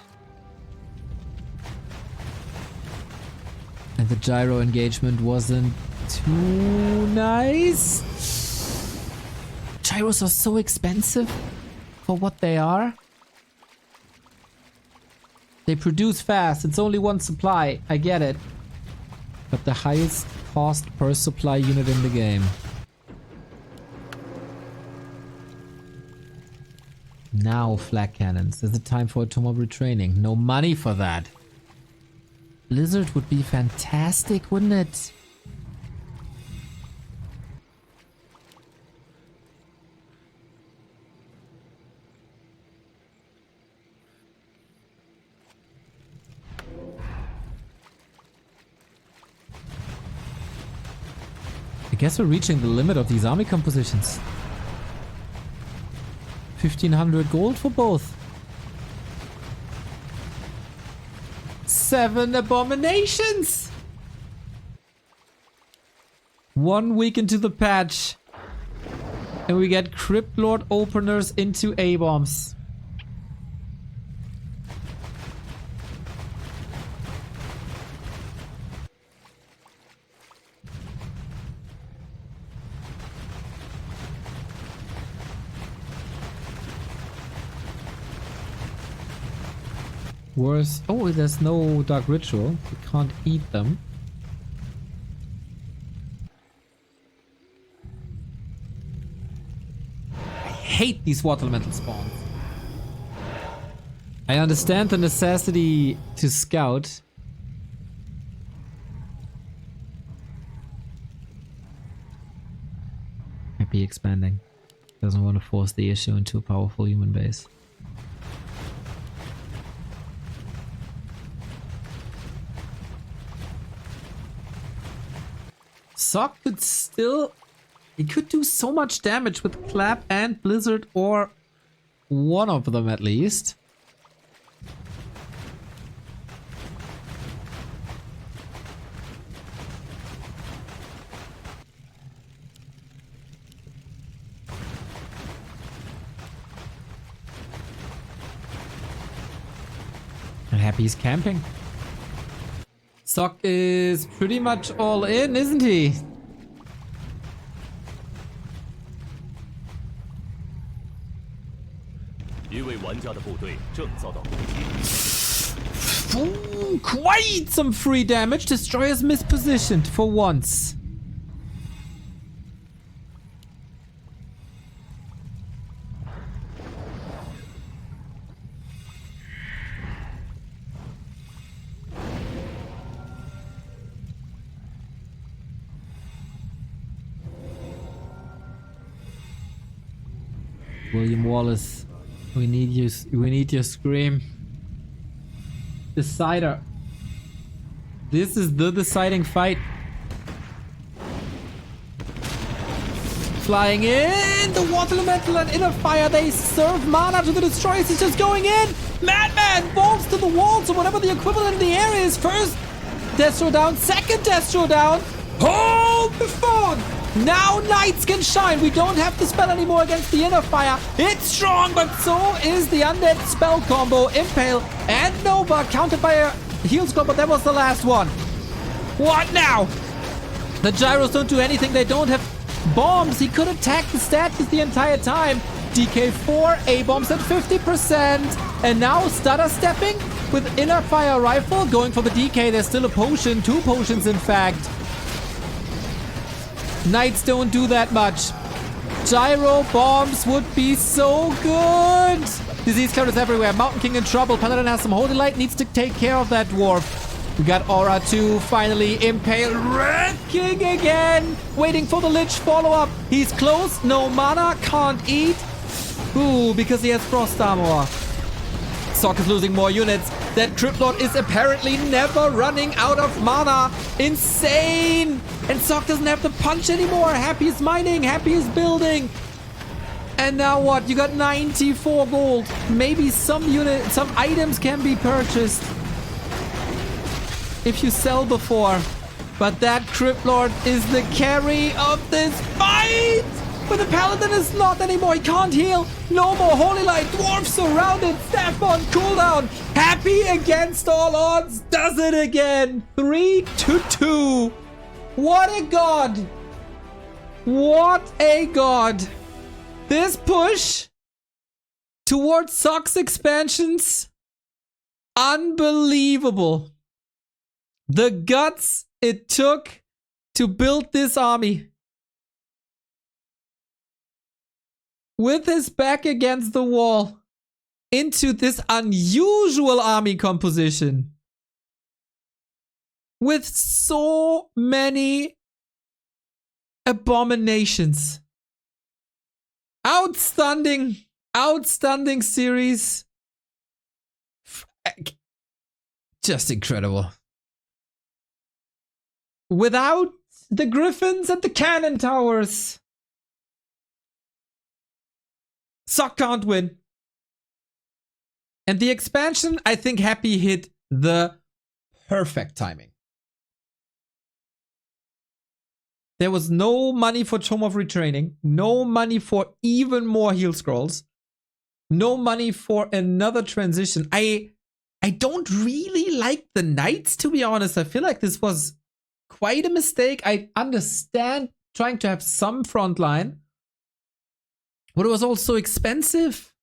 And the gyro engagement wasn't too nice. Gyros are so expensive for what they are. They produce fast. It's only one supply. I get it. But the highest cost per supply unit in the game. Now flak cannons. Is it time for atomic retraining? No money for that. Blizzard would be fantastic, wouldn't it? I guess we're reaching the limit of these army compositions. 1500 gold for both. 7 abominations! 1 week into the patch. And we get Crypt Lord openers into A-bombs. Worse. Oh, there's no Dark Ritual. We can't eat them. I hate these water elemental spawns. I understand the necessity to scout. Happy expanding. Doesn't want to force the issue into a powerful human base. Sock could still... He could do so much damage with Clap and Blizzard, or one of them at least. And Happy's camping. Sock is pretty much all in, isn't he? Ooh, quite some free damage. Destroyer's mispositioned for once. William Wallace, we need you. We need your scream. Decider. This is the deciding fight. Flying in the water elemental and inner fire. They serve mana to the destroyers. He's just going in. Madman bolts to the walls or whatever the equivalent in the area is. First Destro down. Second Destro down. Hold the phone. Now Knights can shine. We don't have to spell anymore against the inner fire. It's strong, but so is the undead spell combo. Impale and Nova countered by a heal squad, but that was the last one. What now? The gyros don't do anything. They don't have bombs. He could attack the statues the entire time. DK4, A-bombs at 50%. And now stutter stepping with inner fire rifle. Going for the DK. There's still a potion. 2 potions, in fact. Knights don't do that much. Gyro bombs would be so good. Disease counters everywhere. Mountain King in trouble. Paladin has some Holy Light. Needs to take care of that dwarf. We got Aura 2. Finally, Impale. Red King again. Waiting for the Lich follow-up. He's close. No mana. Can't eat. Ooh, because he has Frost Armor. Sock is losing more units. That Crypt Lord is apparently never running out of mana. Insane! And Sock doesn't have the punch anymore. Happy is mining. Happy is building. And now what? You got 94 gold. Maybe some items can be purchased. if you sell before. But that Crypt Lord is the carry of this fight! But the Paladin is not anymore. He can't heal. No more Holy Light. Dwarf surrounded. Staff on cooldown. Happy against all odds. Does it again. 3-2. What a god. What a god. This push towards Sox expansions. Unbelievable. The guts it took to build this army. With his back against the wall into this unusual army composition. With so many abominations. Outstanding, outstanding series. Just incredible. Without the griffins and the cannon towers, Sock can't win. And the expansion, I think Happy hit the perfect timing. There was no money for Tome of Retraining, no money for even more heal scrolls, no money for another transition. I don't really like the knights, to be honest. I feel like this was quite a mistake. I understand trying to have some frontline, but it was also expensive.